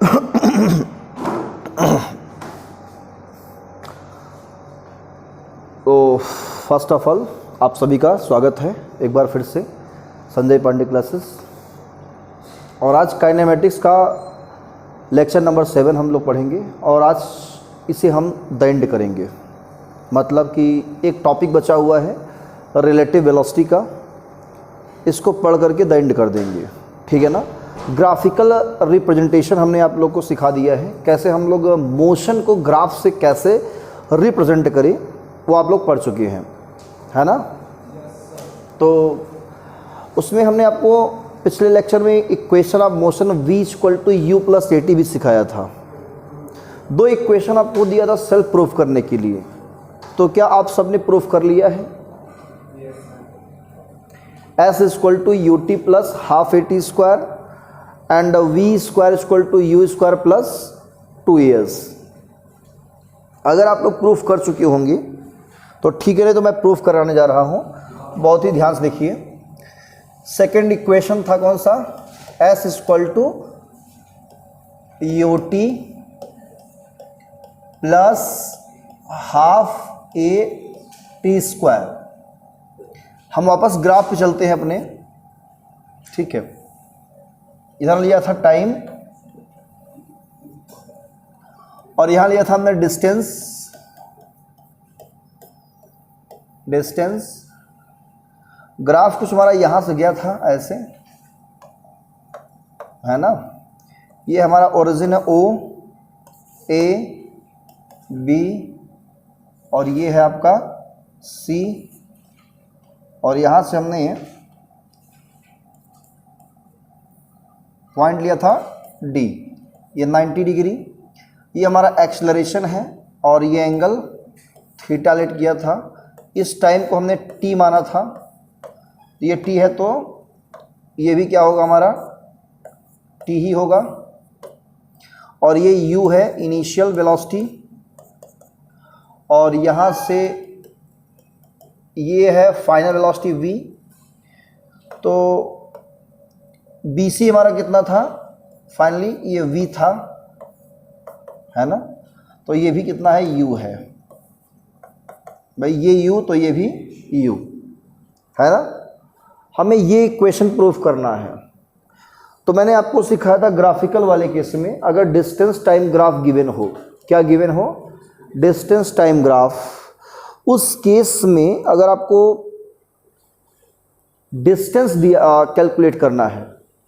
तो first of all आप सभी का स्वागत है एक बार फिर से संजय पांडे क्लासेस। और आज काइनेमेटिक्स का लेक्चर नंबर 7 हम लोग पढ़ेंगे और आज इसे हम द एंड करेंगे। मतलब कि एक टॉपिक बचा हुआ है रिलेटिव वेलोसिटी का, इसको पढ़ करके द एंड कर देंगे, ठीक है ना। ग्राफिकल रिप्रेजेंटेशन हमने आप लोग को सिखा दिया है, कैसे हम लोग मोशन को ग्राफ से कैसे रिप्रेजेंट करें वो आप लोग पढ़ चुके हैं, है ना। तो उसमें हमने आपको पिछले लेक्चर में equation of motion v = u + at भी सिखाया था। दो इक्वेशन आपको दिया था सेल्फ प्रूफ करने के लिए, तो क्या आप सबने प्रूफ कर लिया है? s = ut + ½ at² and v² = u² + 2as। अगर आप लोग प्रूफ कर चुके होंगे तो ठीक है, नहीं तो मैं प्रूफ कराने जा रहा हूँ, बहुत ही ध्यान से देखिए। सेकेंड इक्वेशन था कौन सा? s = ut + ½ at²। हम वापस ग्राफ पे चलते हैं अपने, ठीक है। इधर लिया था टाइम और यहाँ लिया था हमने डिस्टेंस। ग्राफ कुछ हमारा यहाँ से गया था ऐसे, है ना। ये हमारा ओरिजिन है O A B और ये है आपका C, और यहाँ से हमने पॉइंट लिया था D, ये 90 डिग्री। ये हमारा एक्सेलरेशन है और ये एंगल थीटा लेट किया था। इस टाइम को हमने T माना था, ये T है तो ये भी क्या होगा हमारा T ही होगा। और ये U है इनिशियल वेलोसिटी, और यहाँ से ये है फाइनल वेलोसिटी V। तो BC हमारा कितना था फाइनली? ये V था, है ना। तो ये भी कितना है? U है भाई, ये U तो ये भी U, है ना। हमें ये इक्वेशन प्रूफ करना है। तो मैंने आपको सिखाया था ग्राफिकल वाले केस में, अगर डिस्टेंस टाइम ग्राफ गिवन हो, क्या गिवन हो? Distance time graph. उस केस में अगर आपको डिस्टेंस दिया कैलकुलेट करना है,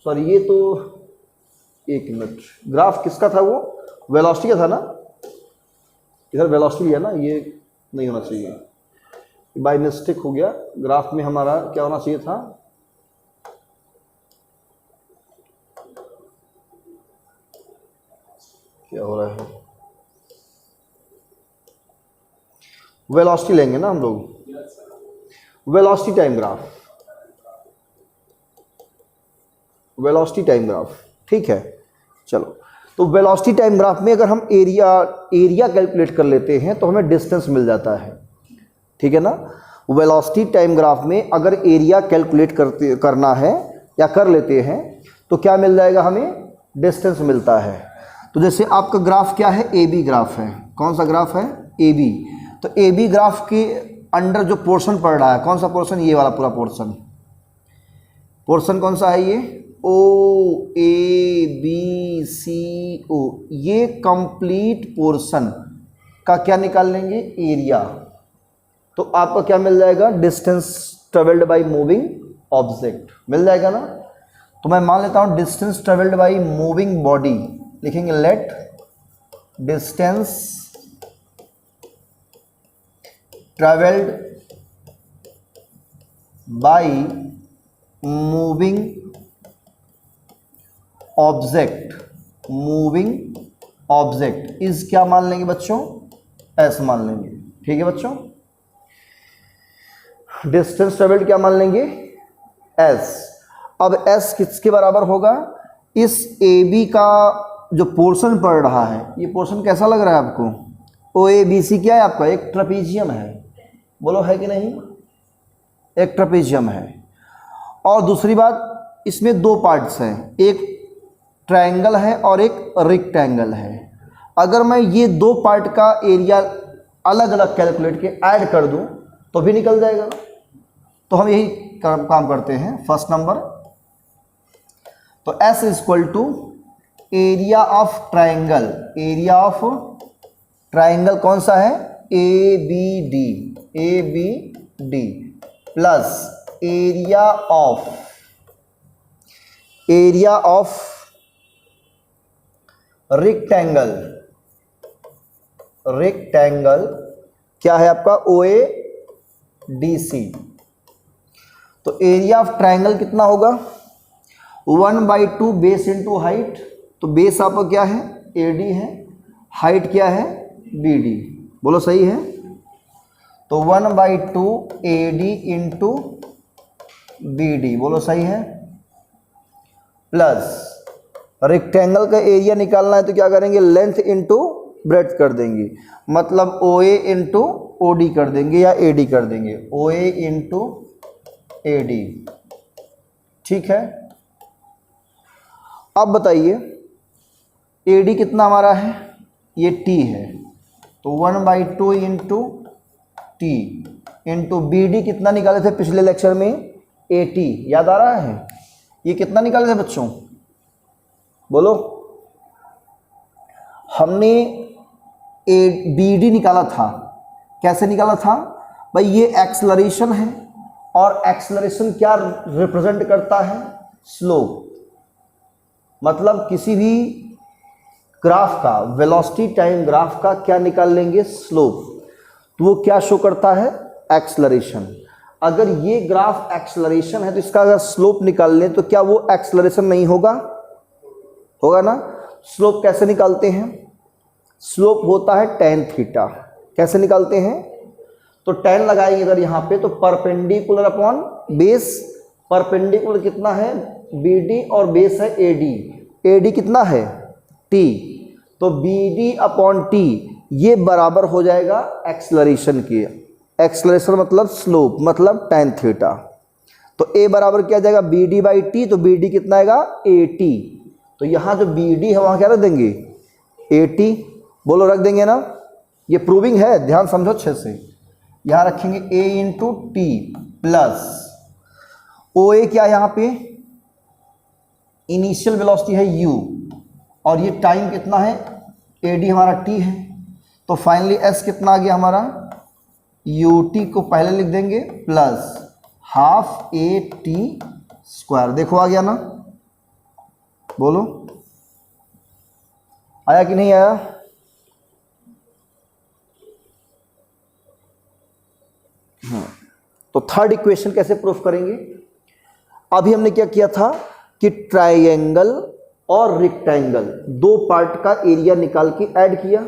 सॉरी ये तो एक मिनट, ग्राफ किसका था? वो वेलोसिटी का था ना। इधर वेलोसिटी है ना, ये नहीं होना चाहिए, बाय मिस्टेक हो गया। ग्राफ में हमारा क्या होना चाहिए था? क्या हो रहा है? वेलोसिटी लेंगे ना हम लोग, velocity time graph, velocity time graph, ठीक है। चलो, तो वेलोसिटी टाइम ग्राफ में अगर हम एरिया कैलकुलेट कर लेते हैं तो हमें डिस्टेंस मिल जाता है, ठीक है ना। वेलोसिटी टाइम ग्राफ में अगर एरिया कैलकुलेट करना है या कर लेते हैं तो क्या मिल जाएगा? हमें डिस्टेंस मिलता है। तो जैसे आपका ग्राफ क्या है? AB ग्राफ है। कौन सा ग्राफ है? AB। तो AB ग्राफ के अंडर जो पोर्शन पड़ रहा है, कौन सा पोर्शन? ये वाला पूरा पोर्शन कौन सा है? ये OABCO, ये कंप्लीट पोर्शन का क्या निकाल लेंगे? एरिया। तो आपका क्या मिल जाएगा? Distance travelled by moving object मिल जाएगा ना। तो मैं मान लेता हूं distance travelled by moving body, लिखेंगे let distance travelled by moving object is क्या मान लेंगे बच्चों? S मान लेंगे, ठीक है बच्चों। डिस्टेंस ट्रेवल्ड क्या मान लेंगे? S। अब S किसके बराबर होगा? इस AB का जो पोर्शन पड़ रहा है, ये पोर्शन कैसा लग रहा है आपको? OABC क्या है आपका? एक ट्रेपीजियम है, बोलो है कि नहीं? एक ट्रेपीजियम है। और दूसरी बात, इसमें दो पार्ट्स हैं, एक ट्रायंगल है और एक रेक्टेंगल है। अगर मैं ये दो पार्ट का एरिया अलग अलग कैलकुलेट के ऐड कर दूं तो भी निकल जाएगा। तो हम यही काम करते हैं। फर्स्ट नंबर, तो S is equal to area of triangle, area of triangle कौन सा है, ABD, ABD plus area of rectangle, rectangle क्या है आपका OADC। तो एरिया ऑफ ट्रायंगल कितना होगा 1/2 बेस इंटू हाइट। तो बेस आपका क्या है AD है, हाइट क्या है BD, बोलो सही है। तो 1/2 AD इंटू BD, बोलो सही है, प्लस रेक्टेंगल का एरिया निकालना है तो क्या करेंगे, लेंथ इंटू ब्रेड्थ कर देंगे, मतलब OA इंटू OD कर देंगे या AD कर देंगे, OA इंटू AD। ठीक है, अब बताइए AD कितना हमारा है, ये T है, तो 1/2 इंटू T इंटू BD कितना निकाले थे पिछले लेक्चर में, AT, याद आ रहा है, ये कितना निकाले थे बच्चों, बोलो। हमने BD निकाला था, कैसे निकाला था भाई, ये एक्सेलरेशन है और एक्सेलरेशन क्या रिप्रेजेंट करता है, स्लोप। मतलब किसी भी ग्राफ का, वेलोसिटी टाइम ग्राफ का क्या निकाल लेंगे, स्लोप, तो वो क्या शो करता है, एक्सेलरेशन। अगर ये ग्राफ एक्सेलरेशन है तो इसका अगर स्लोप निकाल लें तो क्या वो एक्सेलरेशन नहीं होगा, होगा ना। स्लोप कैसे निकालते हैं, स्लोप होता है tan थीटा। कैसे निकालते हैं, तो tan लगाएंगे अगर यहाँ पे तो परपेंडिकुलर अपॉन बेस, परपेंडिकुलर कितना है BD और बेस है AD, AD कितना है T, तो BD अपॉन T ये बराबर हो जाएगा एक्सेलरेशन के। एक्सेलरेशन मतलब स्लोप, मतलब tan थीटा। तो A बराबर क्या जाएगा BD/T, तो BD कितना आएगा AT। तो यहाँ जो BD है वहाँ क्या रख देंगे, AT, बोलो रख देंगे ना। ये प्रूविंग है, ध्यान समझो अच्छे से। यहाँ रखेंगे A into T plus OA क्या यहाँ पे, इनिशियल वेलोसिटी है U और ये टाइम कितना है AD हमारा T है, तो फाइनली S कितना आ गया हमारा, UT को पहले लिख देंगे प्लस हाफ AT स्क्वायर। देखो आ गया ना, बोलो आया कि नहीं आया। तो थर्ड इक्वेशन कैसे प्रूफ करेंगे, अभी हमने क्या किया था कि ट्रायंगल और रेक्टेंगल दो पार्ट का एरिया निकाल के ऐड किया,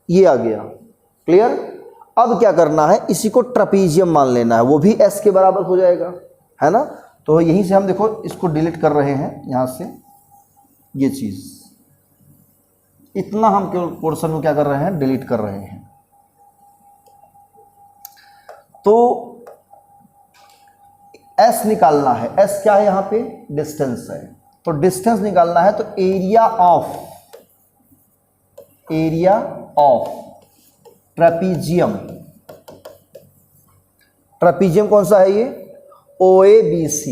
ये आ गया, क्लियर। अब क्या करना है, इसी को ट्रापीजियम मान लेना है, वो भी S के बराबर हो जाएगा, है ना। तो यहीं से हम देखो इसको डिलीट कर रहे हैं, यहाँ से ये चीज़, इतना हम केवल पोर्शन में क्या कर रहे हैं, डिलीट कर रहे हैं। तो S निकालना है, S क्या है यहाँ पे, डिस्टेंस है, तो डिस्टेंस निकालना है, तो एरिया ऑफ ट्रेपीजियम, ट्रेपीजियम कौन सा है ये, OABC,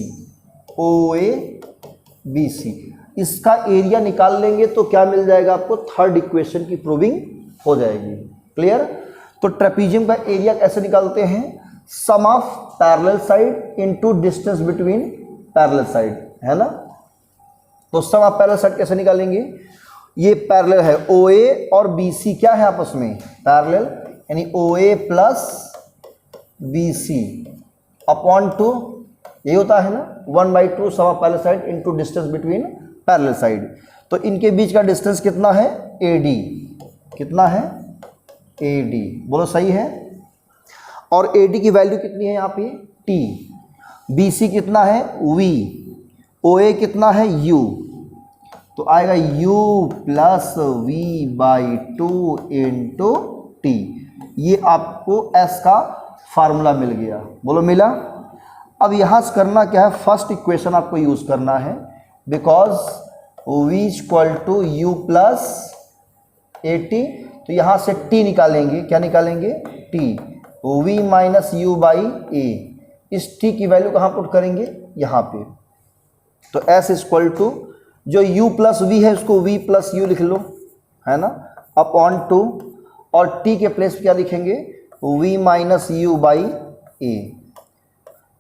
इसका एरिया निकाल लेंगे तो क्या मिल जाएगा आपको, थर्ड इक्वेशन की प्रूविंग हो जाएगी, क्लियर। तो ट्रेपीजियम का एरिया कैसे निकालते हैं, sum of parallel side into distance between parallel side, है ना। तो सम ऑफ पैरेलल साइड कैसे निकालेंगे, ये पैरेलल है OA और BC क्या है आपस में, पैरेलल, यानी OA प्लस BC अपॉन 2, ये होता है ना 1/2 sum of parallel side into distance between parallel side. तो इनके बीच का डिस्टेंस कितना है, AD, कितना है AD, बोलो सही है। और AD की वैल्यू कितनी है यहाँ पे, T, BC कितना है V, OA कितना है U, तो आएगा U plus V/2 into T। ये आपको S का फार्मूला मिल गया, बोलो मिला। अब यहाँ से करना क्या है, फर्स्ट इक्वेशन आपको यूज़ करना है, because v equal to u plus a t. तो यहाँ से t निकालेंगे, क्या निकालेंगे, t, v minus u by a. इस t की वैल्यू कहाँ पुट करेंगे, यहाँ पे। तो s इक्वल टू जो u प्लस v है उसको v प्लस यू लिख लो, है ना, अपॉन टू, और t के प्लेस पे क्या लिखेंगे, v minus u by a.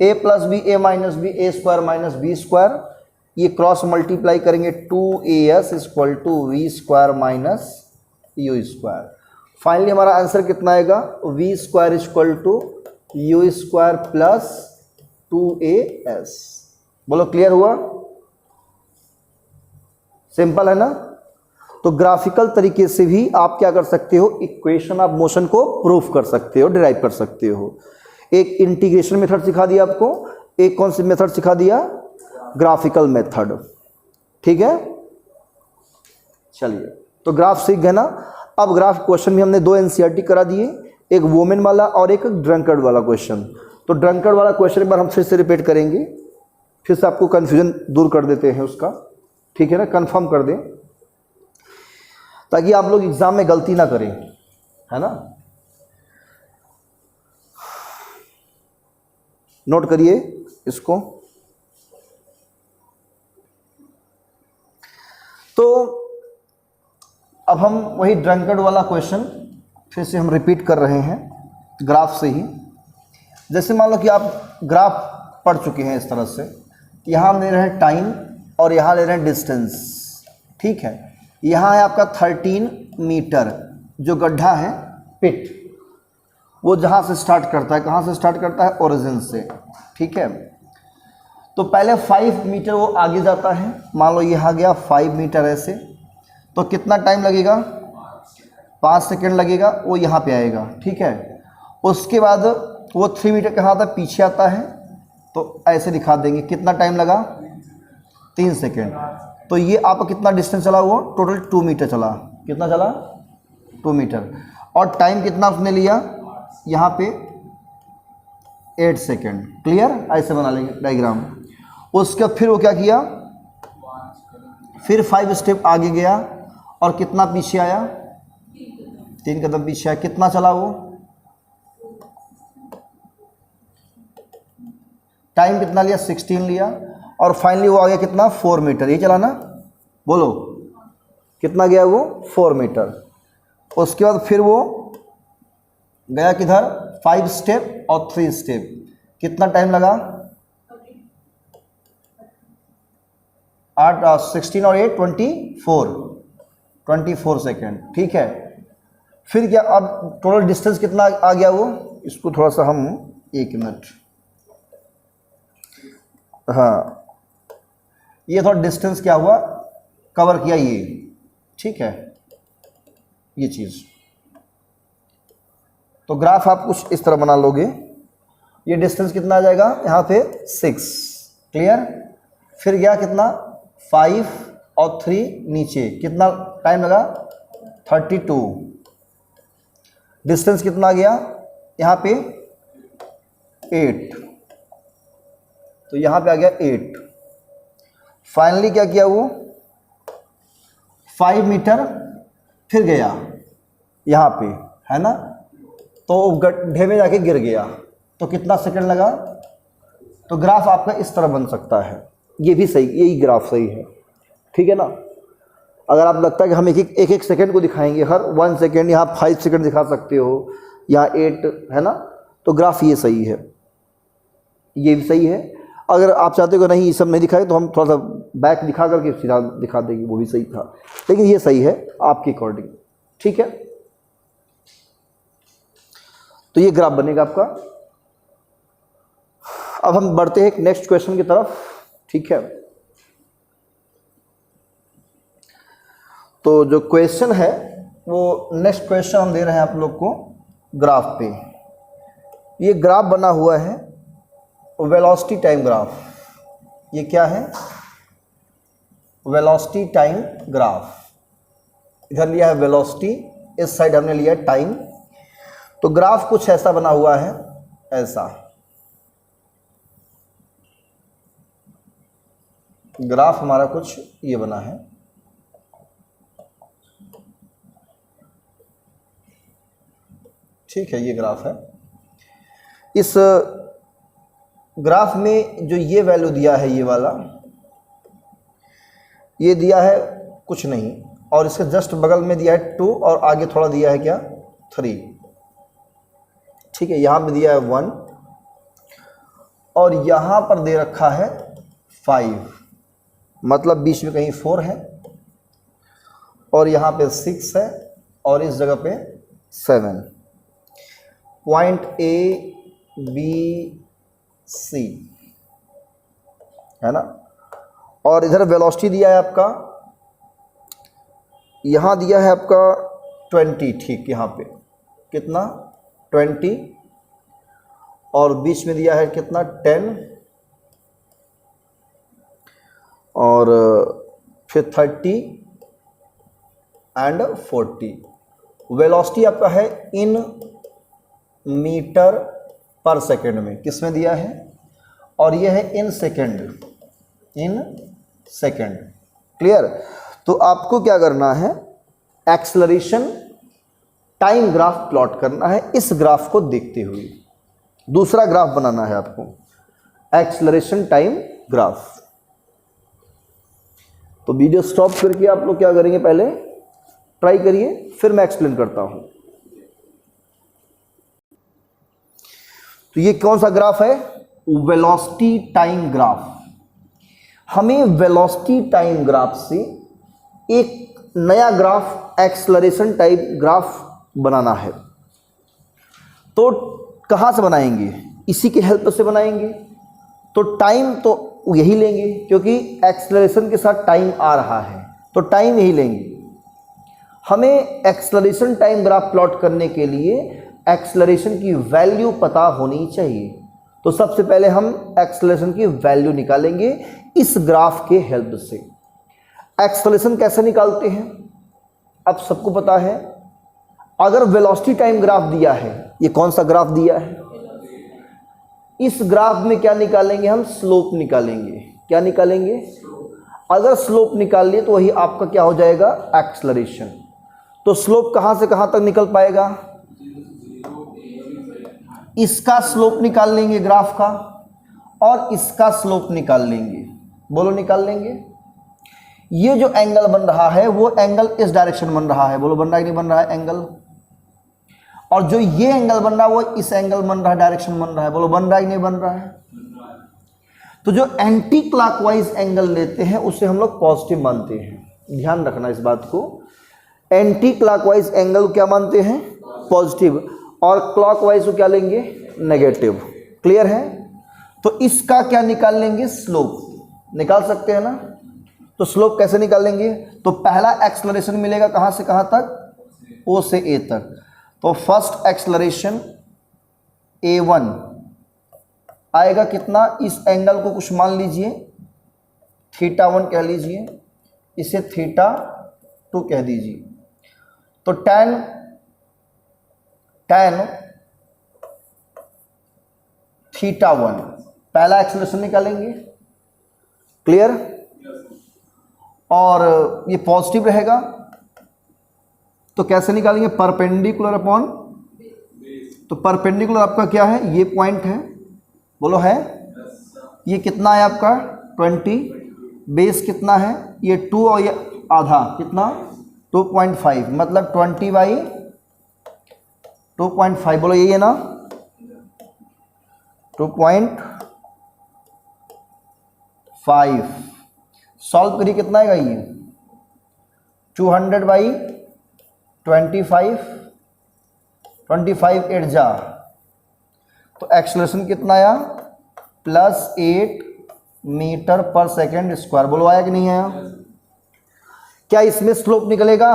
a plus b, A minus b, a square minus b square, ये क्रॉस मल्टीप्लाई करेंगे, 2as equal to v square minus u square. Finally हमारा answer कितना आएगा, v square equal to u square plus 2as। बोलो clear हुआ, simple है ना। तो ग्राफिकल तरीके से भी आप क्या कर सकते हो, इक्वेशन ऑफ मोशन को प्रूफ कर सकते हो, डिराइव कर सकते हो। एक इंटीग्रेशन मेथड सिखा दिया आपको, एक कौन सी मेथड सिखा दिया, ग्राफिकल मेथड, ठीक है। चलिए, तो ग्राफ सीख गए ना। अब ग्राफ क्वेश्चन भी हमने दो एनसीईआरटी करा दिए, एक वोमेन वाला और एक ड्रंकर्ड वाला क्वेश्चन। तो ड्रंकर्ड वाला क्वेश्चन एक बार हम फिर से रिपीट करेंगे, फिर से आपको कन्फ्यूजन दूर कर देते हैं उसका, ठीक है ना, कंफर्म कर दें ताकि आप लोग एग्जाम में गलती ना करें, है ना। नोट करिए इसको। तो अब हम वही ड्रंकर्ड वाला क्वेश्चन फिर से हम रिपीट कर रहे हैं ग्राफ से ही। जैसे मान लो कि आप ग्राफ पढ़ चुके हैं इस तरह से, यहाँ हम ले रहे हैं टाइम और यहाँ ले रहे हैं डिस्टेंस, ठीक है। यहाँ है आपका 13 मीटर, जो गड्ढा है पिट, वो जहाँ से स्टार्ट करता है, कहाँ से स्टार्ट करता है, ओरिजिन से, ठीक है। तो पहले 5 मीटर वो आगे जाता है, मान लो यहाँ गया 5 मीटर ऐसे, तो कितना टाइम लगेगा, 5 सेकेंड लगेगा, वो यहाँ पे आएगा, ठीक है। उसके बाद वो 3 मीटर कहाँ आता है, पीछे आता है, तो ऐसे दिखा देंगे कितना टाइम लगा, 3 सेकेंड। तो ये आपका कितना डिस्टेंस चला, वो टोटल 2 मीटर चला, कितना चला, 2 मीटर। और टाइम कितना उसने लिया, यहाँ पे 8 सेकेंड। क्लियर, ऐसे बना लेंगे डायग्राम। उसके फिर वो क्या किया, फिर 5 स्टेप आगे गया और कितना पीछे आया, 3 कदम पीछे आया, कितना चला वो, टाइम कितना लिया, 16 लिया। और फाइनली वो आ गया कितना, 4 मीटर। ये चला ना, बोलो कितना गया वो, 4 मीटर। उसके बाद फिर वो गया किधर, 5 स्टेप और 3 स्टेप, कितना टाइम लगा, 16 और 8 24 सेकेंड, ठीक है। फिर क्या, अब टोटल डिस्टेंस कितना आ गया वो, इसको थोड़ा सा हम 1 मिनट, हाँ, ये थोड़ा डिस्टेंस क्या हुआ, कवर किया ये, ठीक है, ये चीज़। तो ग्राफ आप कुछ इस तरह बना लोगे, ये डिस्टेंस कितना आ जाएगा, यहाँ पे 6, क्लियर। फिर गया कितना, 5 और 3 नीचे, कितना टाइम लगा, 32। डिस्टेंस कितना आ गया, यहाँ पे 8, तो यहाँ पे आ गया 8। फाइनली क्या किया वो, 5 मीटर फिर गया यहाँ पे, है ना, तो गड्ढे में जाके गिर गया, तो कितना सेकंड लगा। तो ग्राफ आपका इस तरह बन सकता है, ये भी सही, यही ग्राफ सही है, ठीक है ना। अगर आप लगता है कि हम एक सेकंड को दिखाएंगे, हर 1 सेकंड, यहाँ 5 सेकंड दिखा सकते हो, यहाँ 8, है ना, तो ग्राफ ये सही है, ये भी सही है। अगर आप चाहते हो कि नहीं ये सब नहीं दिखाए, तो हम थोड़ा सा बैक दिखा करके सीधा दिखा देंगे, वो भी सही था, लेकिन ये सही है आपके अकॉर्डिंग, ठीक है। तो ये ग्राफ बनेगा आपका। अब हम बढ़ते हैं नेक्स्ट क्वेश्चन की तरफ, ठीक है। तो जो क्वेश्चन है वो नेक्स्ट क्वेश्चन हम दे रहे हैं आप लोग को ग्राफ पे। ये ग्राफ बना हुआ है वेलोसिटी टाइम ग्राफ। ये क्या है, वेलोसिटी टाइम ग्राफ। इधर लिया है वेलोसिटी, इस साइड हमने लिया है टाइम। तो ग्राफ कुछ ऐसा बना हुआ है, ऐसा ग्राफ हमारा कुछ ये बना है। ठीक है, ये ग्राफ है। इस ग्राफ में जो ये वैल्यू दिया है, ये वाला, ये दिया है कुछ नहीं, और इसके जस्ट बगल में दिया है 2 और आगे थोड़ा दिया है क्या 3। ठीक है, यहाँ पे दिया है 1 और यहाँ पर दे रखा है 5, मतलब बीच में कहीं 4 है और यहाँ पे 6 है और इस जगह पे 7। पॉइंट ABC है ना। और इधर वेलोसिटी दिया है आपका, यहाँ दिया है आपका 20, ठीक, यहाँ पे कितना 20 और बीच में दिया है कितना 10 और फिर 30 एंड 40। वेलोसिटी आपका है इन मीटर पर सेकेंड में, किस में दिया है, और ये है in second, in second. Clear. तो आपको क्या करना है, एक्सेलरेशन टाइम ग्राफ प्लॉट करना है इस ग्राफ को देखते हुए। दूसरा ग्राफ बनाना है आपको, एक्सेलरेशन टाइम ग्राफ। तो वीडियो स्टॉप करके आप लोग क्या करेंगे, पहले ट्राई करिए, फिर मैं एक्सप्लेन करता हूं। तो ये कौन सा ग्राफ है, वेलोसिटी टाइम ग्राफ। हमें वेलोसिटी टाइम ग्राफ से एक नया ग्राफ एक्सेलरेशन टाइप ग्राफ बनाना है। तो कहाँ से बनाएंगे, इसी के हेल्प से बनाएंगे। तो टाइम तो यही लेंगे क्योंकि एक्सेलरेशन के साथ टाइम आ रहा है, तो टाइम यही लेंगे। हमें एक्सेलरेशन टाइम ग्राफ प्लॉट करने के लिए एक्सेलरेशन की वैल्यू पता होनी चाहिए। तो सबसे पहले हम एक्सेलरेशन की वैल्यू निकालेंगे इस ग्राफ के हेल्प से। एक्सेलरेशन कैसे निकालते हैं, अब सबको पता है। अगर वेलोसिटी टाइम ग्राफ दिया है, ये कौन सा ग्राफ दिया है, इस ग्राफ में क्या निकालेंगे हम, स्लोप निकालेंगे। क्या निकालेंगे, अगर स्लोप निकाल लिए तो वही आपका क्या हो जाएगा, एक्सेलरेशन। तो स्लोप कहाँ से कहाँ तक निकल पाएगा, इसका स्लोप निकाल लेंगे ग्राफ का और इसका स्लोप निकाल लेंगे। बोलो निकाल लेंगे। ये जो एंगल बन रहा है वो एंगल इस डायरेक्शन बन रहा है, बोलो बन रहा है कि नहीं बन रहा है एंगल। और जो ये एंगल बन रहा है वो इस एंगल बन रहा है, डायरेक्शन बन रहा है, बोलो बन रहा है कि नहीं बन रहा है। तो जो एंटी क्लॉकवाइज एंगल लेते हैं उसे हम लोग पॉजिटिव मानते हैं, ध्यान रखना इस बात को। एंटी क्लॉकवाइज एंगल क्या मानते हैं, पॉजिटिव, और क्लॉकवाइज को क्या लेंगे, नेगेटिव। क्लियर है। तो इसका क्या निकाल लेंगे, स्लोप निकाल सकते हैं ना। तो स्लोप कैसे निकालेंगे, तो पहला एक्सेलरेशन मिलेगा कहाँ से कहाँ तक, O से A तक। तो फर्स्ट एक्सेलरेशन A1 आएगा कितना, इस एंगल को कुछ मान लीजिए θ1 कह लीजिए, इसे θ2 कह दीजिए। तो tan θ1 पहला एक्सेलरेशन निकालेंगे। क्लियर। और ये पॉजिटिव रहेगा तो कैसे निकालेंगे, परपेंडिकुलर अपॉन, तो परपेंडिकुलर आपका क्या है, ये पॉइंट है, बोलो है, ये कितना है आपका 20, बेस कितना है ये 2 और ये आधा कितना 2.5, मतलब 20/2.5, बोलो यही है ना 2.5। सॉल्व करिए कितना आएगा ये 200/25, 25 8 जा, तो एक्सेलरेशन कितना आया +8 मीटर पर सेकेंड स्क्वायर। बोलो आया कि नहीं आया। क्या इसमें स्लोप निकलेगा,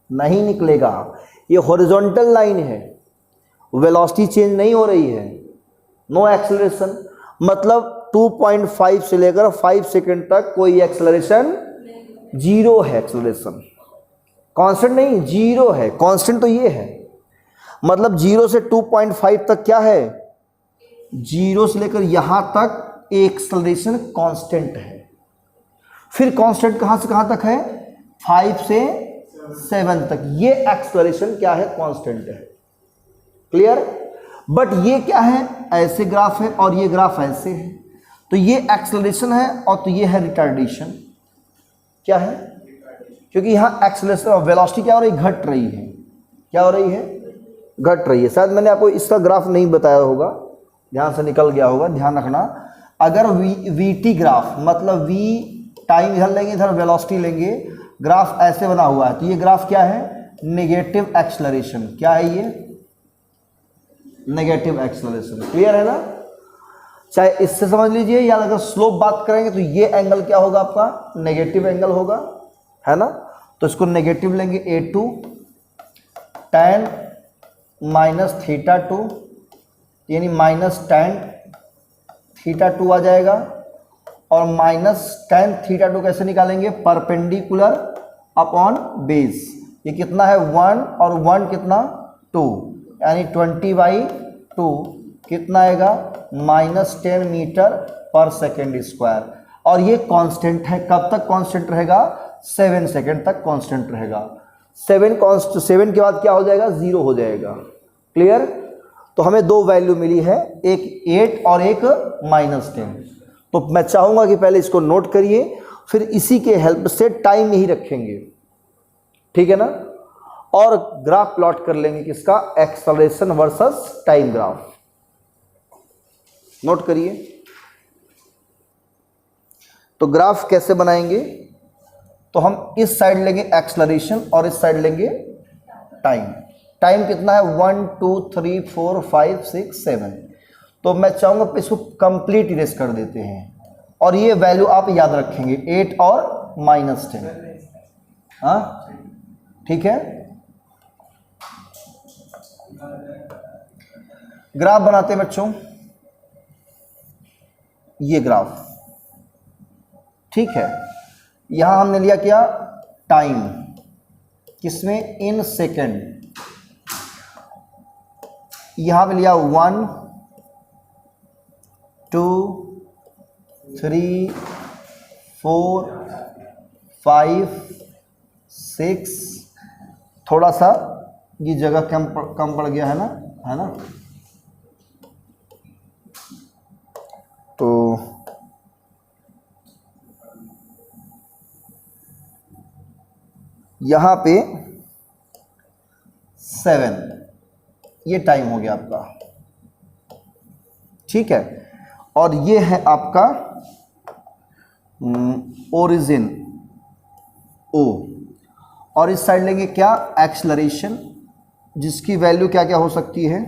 नहीं निकलेगा, ये हॉरिजॉन्टल लाइन है, वेलोसिटी चेंज नहीं हो रही है, नो एक्सेलरेशन। मतलब 2.5 से लेकर 5 सेकेंड तक कोई एक्सेलरेशन, जीरो है एक्सेलरेशन, कांस्टेंट नहीं, जीरो है। कांस्टेंट तो ये है, मतलब 0 से 2.5 तक क्या है, 0 से लेकर यहां तक एक्सेलरेशन कांस्टेंट है। फिर कांस्टेंट कहां से कहां तक है, 5 से 7 तक, ये एक्सेलरेशन क्या है, कांस्टेंट है। क्लियर। बट ये क्या है, ऐसे ग्राफ है और ये ग्राफ ऐसे है, तो ये एक्सेलरेशन है और तो ये है रिटार्डेशन। क्या है, क्योंकि यहाँ एक्सेलरेशन और वेलोसिटी क्या हो रही है, घट रही है। क्या हो रही है, घट रही है। शायद मैंने आपको इसका ग्राफ नहीं बताया होगा, ध्यान से निकल गया होगा, ध्यान रखना। अगर वी टी ग्राफ मतलब वी टाइम इधर लेंगे, इधर वेलोसिटी लेंगे, ग्राफ ऐसे बना हुआ है, तो ये ग्राफ क्या है, नेगेटिव एक्सेलरेशन। क्या है ये, नेगेटिव एक्सेलरेशन। क्लियर है ना। चाहे इससे समझ लीजिए, या अगर स्लोप बात करेंगे तो ये एंगल क्या होगा आपका, नेगेटिव एंगल होगा, है ना। तो इसको नेगेटिव लेंगे, A2 tan माइनस थीटा 2, यानी माइनस tan थीटा 2 आ जाएगा। और माइनस tan थीटा 2 कैसे निकालेंगे, परपेंडिकुलर अपॉन बेस। ये कितना है 1 और 1 कितना 2, यानी 20/2 कितना आएगा, -10 मीटर पर सेकेंड स्क्वायर। और ये कांस्टेंट है, कब तक कांस्टेंट रहेगा, 7 सेकेंड तक कांस्टेंट रहेगा। 7 के बाद क्या हो जाएगा, 0 हो जाएगा। क्लियर। तो हमें दो वैल्यू मिली है, एक 8 और एक -10। तो मैं चाहूंगा कि पहले इसको नोट करिए, फिर इसी के हेल्प से टाइम ही रखेंगे, ठीक है ना। और ग्राफ प्लॉट कर लेंगे किसका, acceleration versus time graph. Note करिए। तो ग्राफ कैसे बनाएंगे, तो हम इस साइड लेंगे एक्सेलरेशन और इस साइड लेंगे टाइम। टाइम कितना है 1 2 3 4 5 6 7। तो मैं चाहूंगा इसको कंप्लीट इरेज कर देते हैं, और ये वैल्यू आप याद रखेंगे 8 और -10। हाँ ठीक है। ग्राफ बनाते हैं बच्चों, ये ग्राफ, ठीक है। यहां हमने लिया क्या, टाइम, किसमें, इन सेकेंड। यहां पे लिया 1 2 3 4 5 6। थोड़ा सा ये जगह कम पड़ गया है ना, तो यहाँ पे 7, ये टाइम हो गया आपका, ठीक है। और ये है आपका ओरिजिन O, और इस साइड लेंगे क्या, एक्सेलरेशन, जिसकी वैल्यू क्या क्या हो सकती है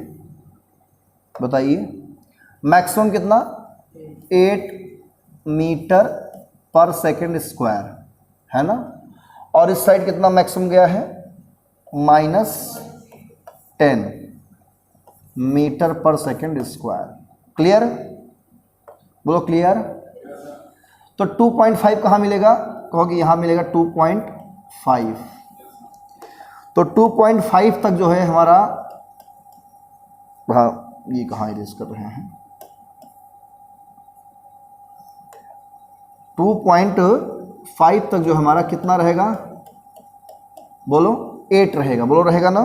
बताइए। मैक्सिमम कितना, 8 मीटर पर सेकेंड स्क्वायर, है ना। और इस साइड कितना मैक्सिमम गया है, -10 metre per second square. Clear, बोलो क्लियर। तो 2.5 कहाँ मिलेगा, कहोगे यहाँ मिलेगा 2.5। तो 2.5 तक जो है हमारा, हाँ ये कहाँ इरेज कर रहे हैं, 2.5 तक जो हमारा कितना रहेगा, बोलो 8 रहेगा, बोलो रहेगा ना।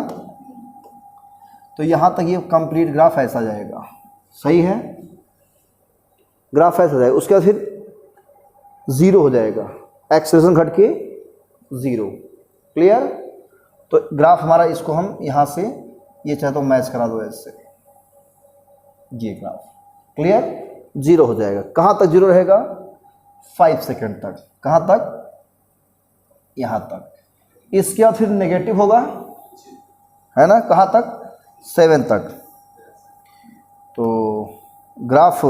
तो यहां तक ये कंप्लीट ग्राफ ऐसा जाएगा, सही है, ग्राफ ऐसा जाएगा। उसके बाद फिर 0 हो जाएगा, एक्सेलरेशन घट के 0। क्लियर। तो ग्राफ हमारा, इसको हम यहां से, ये चाहे तो मैच करा दो ऐसे, ये ग्राफ क्लियर, 0 हो जाएगा। कहां तक 0 रहेगा, 5 सेकेंड तक। कहां तक, यहां तक। इसके बाद फिर नेगेटिव होगा, है ना, कहां तक, 7 तक। तो ग्राफ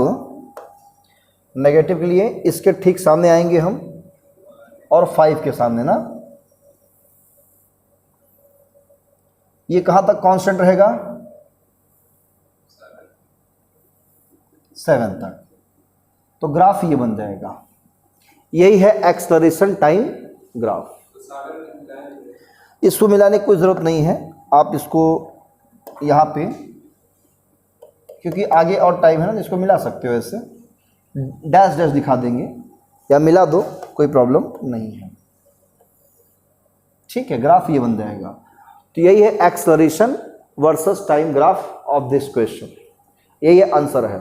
नेगेटिव के लिए इसके ठीक सामने आएंगे हम, और 5 के सामने ना। ये कहां तक कांस्टेंट रहेगा, 7 तक। तो ग्राफ ये बन जाएगा। यही है एक्सेलरेशन टाइम ग्राफ। इसको मिलाने की कोई ज़रूरत नहीं है, आप इसको यहाँ पे, क्योंकि आगे और टाइम है ना, इसको मिला सकते हो ऐसे, डैश डैश दिखा देंगे या मिला दो, कोई प्रॉब्लम नहीं है, ठीक है। ग्राफ ये बन जाएगा। तो यही है acceleration versus time graph of this question. ये आंसर है।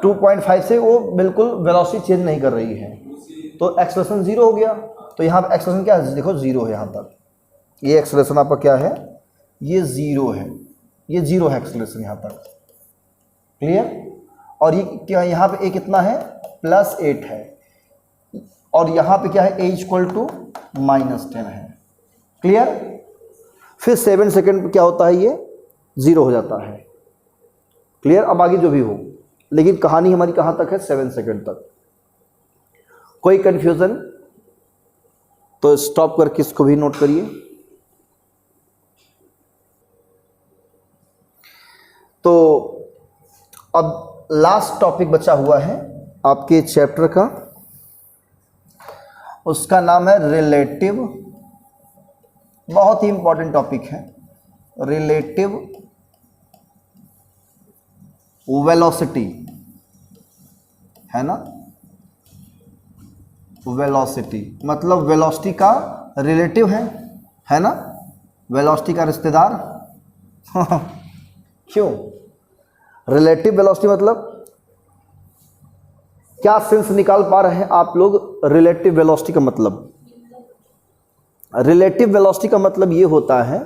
2.5 से वो बिल्कुल वेलोसिटी चेंज नहीं कर रही है, तो एक्सेलरेशन जीरो हो गया। तो यहाँ पर एक्सेलरेशन क्या है, देखो जीरो है यहाँ तक, ये एक्सेलरेशन आपका क्या है, ये जीरो है, ये जीरो है एक्सेलरेशन यहाँ तक, क्लियर। और ये क्या यहाँ पे ए कितना है, +8 है, और यहाँ पे क्या है, a = -10 है, क्लियर। फिर 7 सेकेंड पे क्या होता है, ये जीरो हो जाता है, क्लियर। अब आगे जो भी हो, लेकिन कहानी हमारी कहाँ तक है, 7 सेकेंड तक। कोई कंफ्यूजन तो स्टॉप करके इसको भी नोट करिए। तो अब लास्ट टॉपिक बचा हुआ है आपके चैप्टर का, उसका नाम है रिलेटिव। बहुत ही इंपॉर्टेंट टॉपिक है, रिलेटिव वेलोसिटी, है ना। वेलोसिटी मतलब वेलोसिटी का रिलेटिव है ना, वेलोसिटी का रिश्तेदार। क्यों रिलेटिव वेलोसिटी मतलब क्या सेंस निकाल पा रहे हैं आप लोग रिलेटिव वेलोसिटी का मतलब? रिलेटिव वेलोसिटी का मतलब ये होता है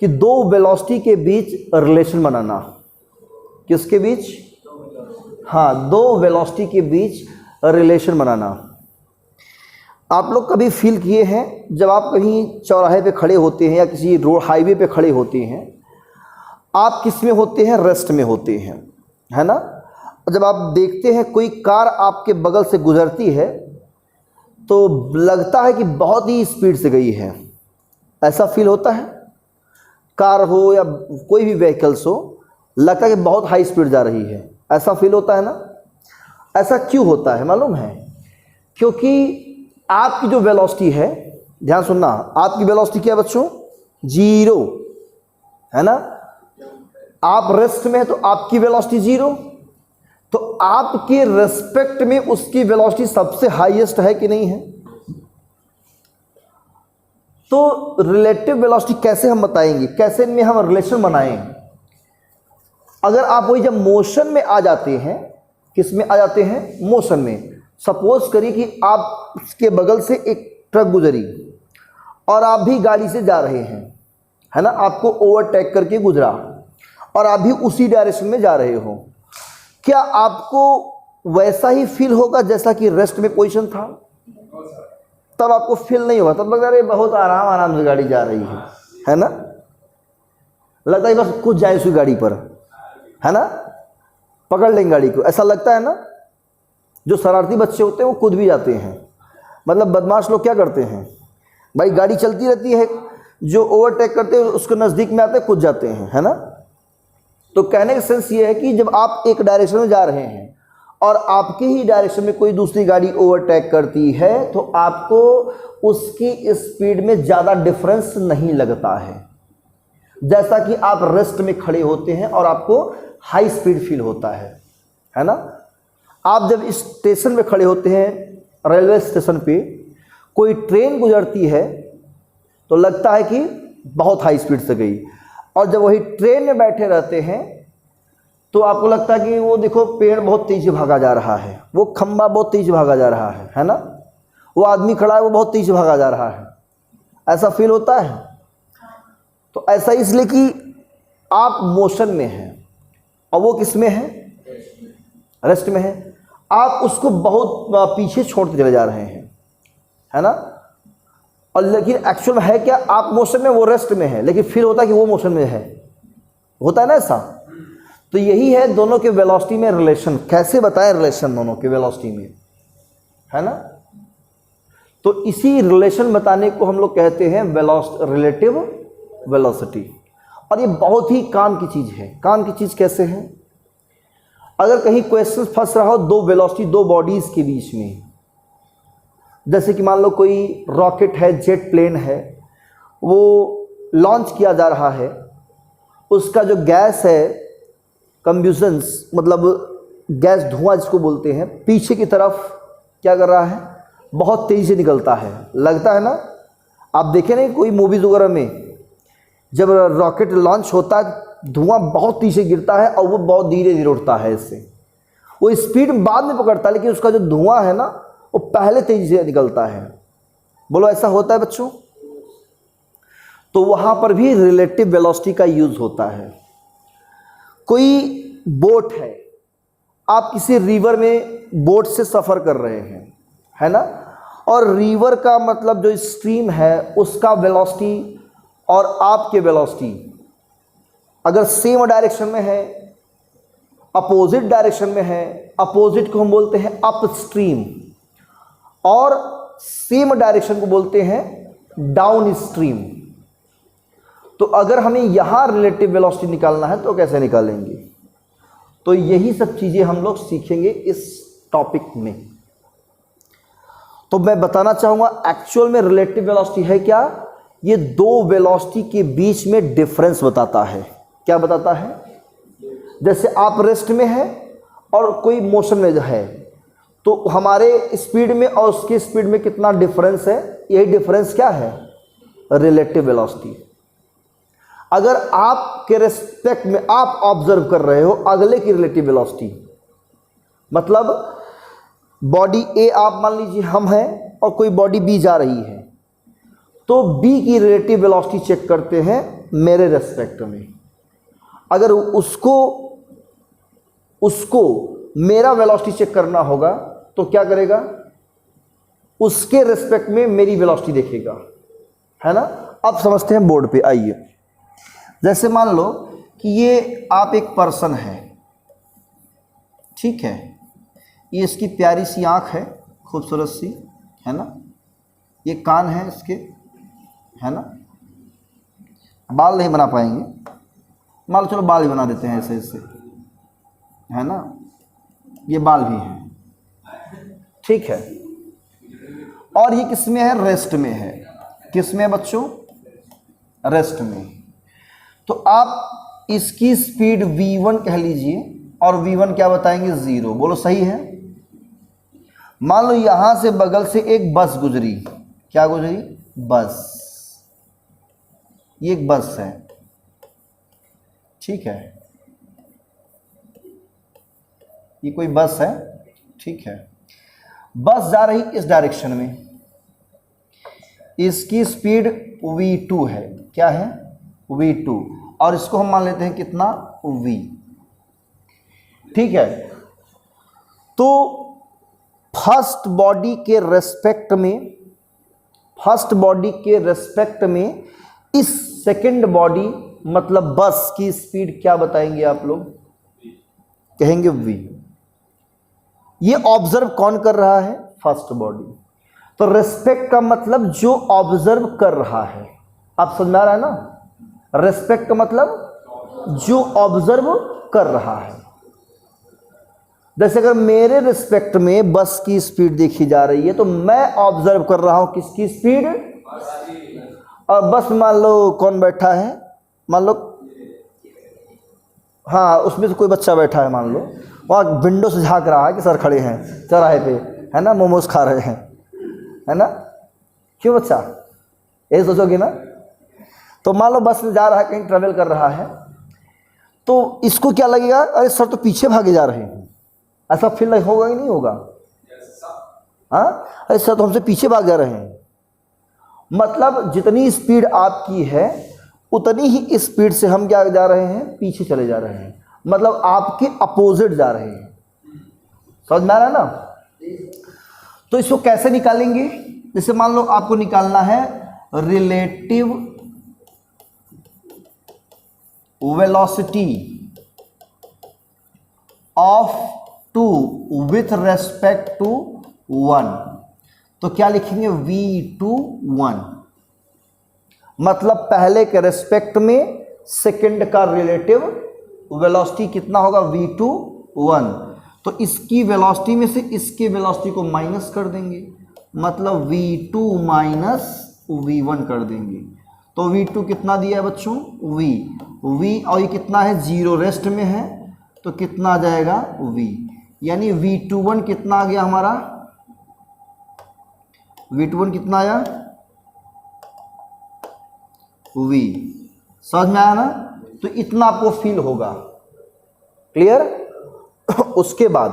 कि दो वेलोसिटी के बीच रिलेशन बनाना। किसके बीच? हाँ, दो वेलोसिटी के बीच रिलेशन बनाना। आप लोग कभी फील किए हैं जब आप कहीं चौराहे पे खड़े होते हैं या किसी रोड हाईवे पे खड़े होते हैं, आप किस में होते हैं? रेस्ट में होते हैं, है ना। जब आप देखते हैं कोई कार आपके बगल से गुजरती है तो लगता है कि बहुत ही स्पीड से गई है, ऐसा फील होता है। कार हो या कोई भी व्हीकल्स हो, लगता है कि बहुत हाई स्पीड जा रही है, ऐसा फील होता है ना। ऐसा क्यों होता है मालूम है? क्योंकि आपकी जो वेलोसिटी है, ध्यान सुनना, आपकी वेलोसिटी क्या है बच्चों? जीरो, है ना। आप रेस्ट में है तो आपकी वेलोसिटी जीरो, तो आपके रेस्पेक्ट में उसकी वेलोसिटी सबसे हाईएस्ट है कि नहीं है? तो रिलेटिव वेलोसिटी कैसे हम बताएंगे, कैसे इनमें हम रिलेशन बनाएं? अगर आप वही जब मोशन में आ जाते हैं, किस में आ जाते हैं? मोशन में। सपोज करिए कि आपके बगल से एक ट्रक गुजरी और आप भी गाड़ी से जा रहे हैं, है ना, आपको ओवरटेक करके गुजरा और आप भी उसी डायरेक्शन में जा रहे हो, क्या आपको वैसा ही फील होगा जैसा कि रेस्ट में पोजीशन था? तब आपको फील नहीं होगा, तब लगता है अरे बहुत आराम आराम से गाड़ी जा रही है ना। लगता है बस कुछ जाए उसी गाड़ी पर, है ना, पकड़ लेंगे गाड़ी को, ऐसा लगता है ना। जो शरारती बच्चे होते हैं वो कूद भी जाते हैं, मतलब बदमाश लोग क्या करते हैं भाई, गाड़ी चलती रहती है, जो ओवरटेक करते हैं उसके नज़दीक में आते हैं, कूद जाते हैं, है ना। तो कहने का सेंस ये है कि जब आप एक डायरेक्शन में जा रहे हैं और आपके ही डायरेक्शन में कोई दूसरी गाड़ी ओवरटेक करती है तो आपको उसकी स्पीड में ज़्यादा डिफरेंस नहीं लगता है, जैसा कि आप रेस्ट में खड़े होते हैं और आपको हाई स्पीड फील होता है ना। आप जब स्टेशन में खड़े होते हैं, रेलवे स्टेशन पे कोई ट्रेन गुजरती है तो लगता है कि बहुत हाई स्पीड से गई, और जब वही ट्रेन में बैठे रहते हैं तो आपको लगता है कि वो देखो पेड़ बहुत तेज भागा जा रहा है, वो खंबा बहुत तेज भागा जा रहा है ना, वो आदमी खड़ा है वो बहुत तेज भागा जा रहा है, ऐसा फील होता है। तो ऐसा इसलिए कि आप मोशन में हैं और वो किस में है? रेस्ट में है। आप उसको बहुत पीछे छोड़ते चले जा रहे हैं, है ना। और लेकिन एक्चुअल में है क्या? आप मोशन में, वो रेस्ट में है, लेकिन फील होता है कि वो मोशन में है, होता है ना ऐसा। तो यही है दोनों के वेलोसिटी में रिलेशन। कैसे बताएं रिलेशन दोनों के वेलोसिटी में, है ना। तो इसी रिलेशन बताने को हम लोग कहते हैं रिलेटिव वेलोसिटी। और ये बहुत ही काम की चीज़ है। काम की चीज़ कैसे है? अगर कहीं क्वेश्चन फंस रहा हो दो वेलोसिटी, दो बॉडीज़ के बीच में, जैसे कि मान लो कोई रॉकेट है, जेट प्लेन है, वो लॉन्च किया जा रहा है, उसका जो गैस है, कंब्यूशंस मतलब गैस, धुआं जिसको बोलते हैं, पीछे की तरफ क्या कर रहा है? बहुत तेज़ी से निकलता है, लगता है ना। आप देखें ना कोई मूवीज़ वगैरह में जब रॉकेट लॉन्च होता है धुआं बहुत तेज़ी गिरता है और वो बहुत धीरे धीरे उड़ता है, इससे वो स्पीड बाद में पकड़ता है, लेकिन उसका जो धुआं है ना वो पहले तेजी से निकलता है। बोलो ऐसा होता है बच्चों? तो वहाँ पर भी रिलेटिव वेलोसिटी का यूज़ होता है। कोई बोट है, आप किसी रिवर में बोट से सफ़र कर रहे हैं, है ना, और रिवर का मतलब जो स्ट्रीम है उसका वेलोसिटी और आपके वेलोसिटी अगर सेम डायरेक्शन में है, अपोजिट डायरेक्शन में है, अपोजिट को हम बोलते हैं अपस्ट्रीम और सेम डायरेक्शन को बोलते हैं डाउन स्ट्रीम। तो अगर हमें यहाँ रिलेटिव वेलोसिटी निकालना है तो कैसे निकालेंगे? तो यही सब चीज़ें हम लोग सीखेंगे इस टॉपिक में। तो मैं बताना चाहूँगा एक्चुअल में रिलेटिव वेलोसिटी है क्या? ये दो वेलोसिटी के बीच में डिफरेंस बताता है। क्या बताता है? जैसे आप रेस्ट में हैं और कोई मोशन में है, तो हमारे स्पीड में और उसकी स्पीड में कितना डिफरेंस है, यही डिफरेंस क्या है? Relative velocity. अगर आपके रेस्पेक्ट में आप ऑब्जर्व कर रहे हो अगले की रिलेटिव वेलोसिटी, मतलब बॉडी ए आप मान लीजिए हम हैं और कोई बॉडी बी जा रही है, तो बी की रिलेटिव वेलोसिटी चेक करते हैं मेरे रेस्पेक्ट में। अगर उसको मेरा वेलोसिटी चेक करना होगा तो क्या करेगा? उसके रेस्पेक्ट में मेरी वेलोसिटी देखेगा, है ना। अब समझते हैं बोर्ड पे, आइए। जैसे मान लो कि ये आप एक पर्सन है, ठीक है, ये इसकी प्यारी सी आँख है, खूबसूरत सी, है ना, ये कान है इसके, है ना, बाल नहीं बना पाएंगे, मान लो चलो बाल ही बना देते हैं ऐसे ऐसे, है ना, ये बाल भी हैं, ठीक है। और ये किस में है? रेस्ट में है। किस में बच्चों? रेस्ट में। तो आप इसकी स्पीड v1 कह लीजिए और v1 क्या बताएंगे? 0। बोलो सही है। मान लो यहां से बगल से एक बस गुजरी। क्या गुजरी? बस। ये एक बस है, ठीक है, ये कोई बस है, ठीक है। बस जा रही इस डायरेक्शन में, इसकी स्पीड v2 है। क्या है? v2। और इसको हम मान लेते हैं कितना? v, ठीक है। तो फर्स्ट बॉडी के रेस्पेक्ट में इस सेकंड बॉडी मतलब बस की स्पीड क्या बताएंगे आप लोग? कहेंगे v। ये ऑब्जर्व कौन कर रहा है? First body. तो रेस्पेक्ट का मतलब जो ऑब्जर्व कर रहा है। आप समझ में आ रहा है ना? रेस्पेक्ट का मतलब जो ऑब्जर्व कर रहा है। जैसे अगर मेरे रिस्पेक्ट में बस की स्पीड देखी जा रही है तो मैं ऑब्जर्व कर रहा हूं किसकी स्पीड? और बस मान लो कौन बैठा है, मान लो, हाँ, उसमें से कोई बच्चा बैठा है, मान लो वहाँ विंडो से झांक रहा है कि सर खड़े हैं चौराहे पे, है ना, मोमोज खा रहे हैं, है ना। क्यों बच्चा? यही सोचोगे ना। तो मान लो बस में जा रहा है, कहीं ट्रेवल कर रहा है, तो इसको क्या लगेगा? अरे सर तो पीछे भागे जा रहे हैं, ऐसा फील होगा कि नहीं होगा? हाँ, अरे सर तो हमसे पीछे भाग जा रहे हैं। मतलब जितनी स्पीड आपकी है उतनी ही स्पीड से हम क्या जा रहे हैं? पीछे चले जा रहे हैं, मतलब आपके अपोजिट जा रहे हैं। समझ में आ रहा है ना? तो इसको कैसे निकालेंगे? जैसे मान लो आपको निकालना है relative velocity of 2 with respect to 1, तो क्या लिखेंगे? v2 1। मतलब पहले के रेस्पेक्ट में सेकंड का रिलेटिव वेलोसिटी कितना होगा? v2 1। तो इसकी वेलोसिटी में से इसके वेलोसिटी को माइनस कर देंगे, मतलब v2 माइनस v1 कर देंगे। तो v2 कितना दिया है बच्चों? v, और ये कितना है? 0, रेस्ट में है, तो कितना आ जाएगा? v, यानी v21 कितना आ गया हमारा? v21 कितना आया? v। समझ में आया ना? तो इतना आपको फील होगा। क्लियर? उसके बाद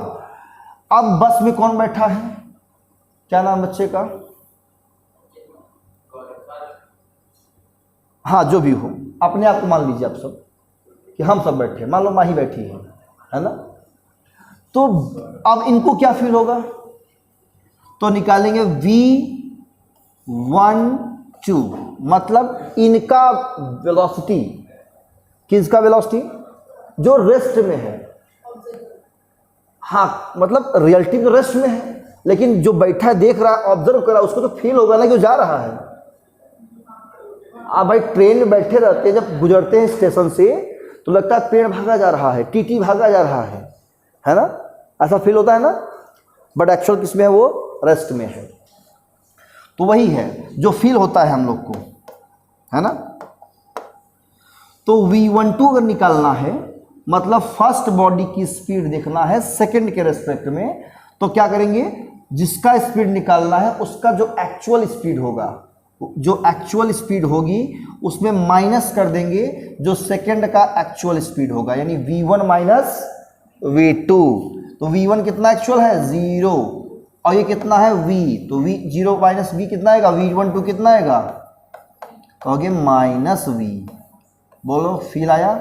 अब बस में कौन बैठा है? क्या नाम बच्चे का? हाँ, जो भी हो, अपने आप को मान लीजिए आप सब कि हम सब बैठे, मान लो माही बैठी है ना? तो अब इनको क्या फील होगा? तो निकालेंगे v12, मतलब इनका वेलोसिटी। किसका वेलोसिटी? जो रेस्ट में है। हाँ, मतलब रियलिटी तो रेस्ट में है, लेकिन जो बैठा है, देख रहा है, ऑब्जर्व कर रहा है, उसको तो फील होगा ना कि वो जा रहा है। आप भाई ट्रेन में बैठे रहते हैं, जब गुजरते हैं स्टेशन से तो लगता है पेड़ भागा जा रहा है, टीटी भागा जा रहा है ना? ऐसा फील होता है ना? बट एक्चुअल किस में है? वो रेस्ट में है। तो वही है जो फील होता है हम लोग को, है ना? तो v12 अगर निकालना है, मतलब फर्स्ट बॉडी की स्पीड देखना है सेकंड के रेस्पेक्ट में, तो क्या करेंगे? जिसका स्पीड निकालना है उसका जो एक्चुअल स्पीड होगा, जो एक्चुअल स्पीड होगी उसमें माइनस कर देंगे जो सेकंड का एक्चुअल स्पीड होगा, यानी v1 माइनस v2। तो v1 कितना एक्चुअल है? 0, और ये कितना है? v। तो v0 माइनस v कितना आएगा? v12 कितना आएगा? कहोगे माइनस v। बोलो, फील आया?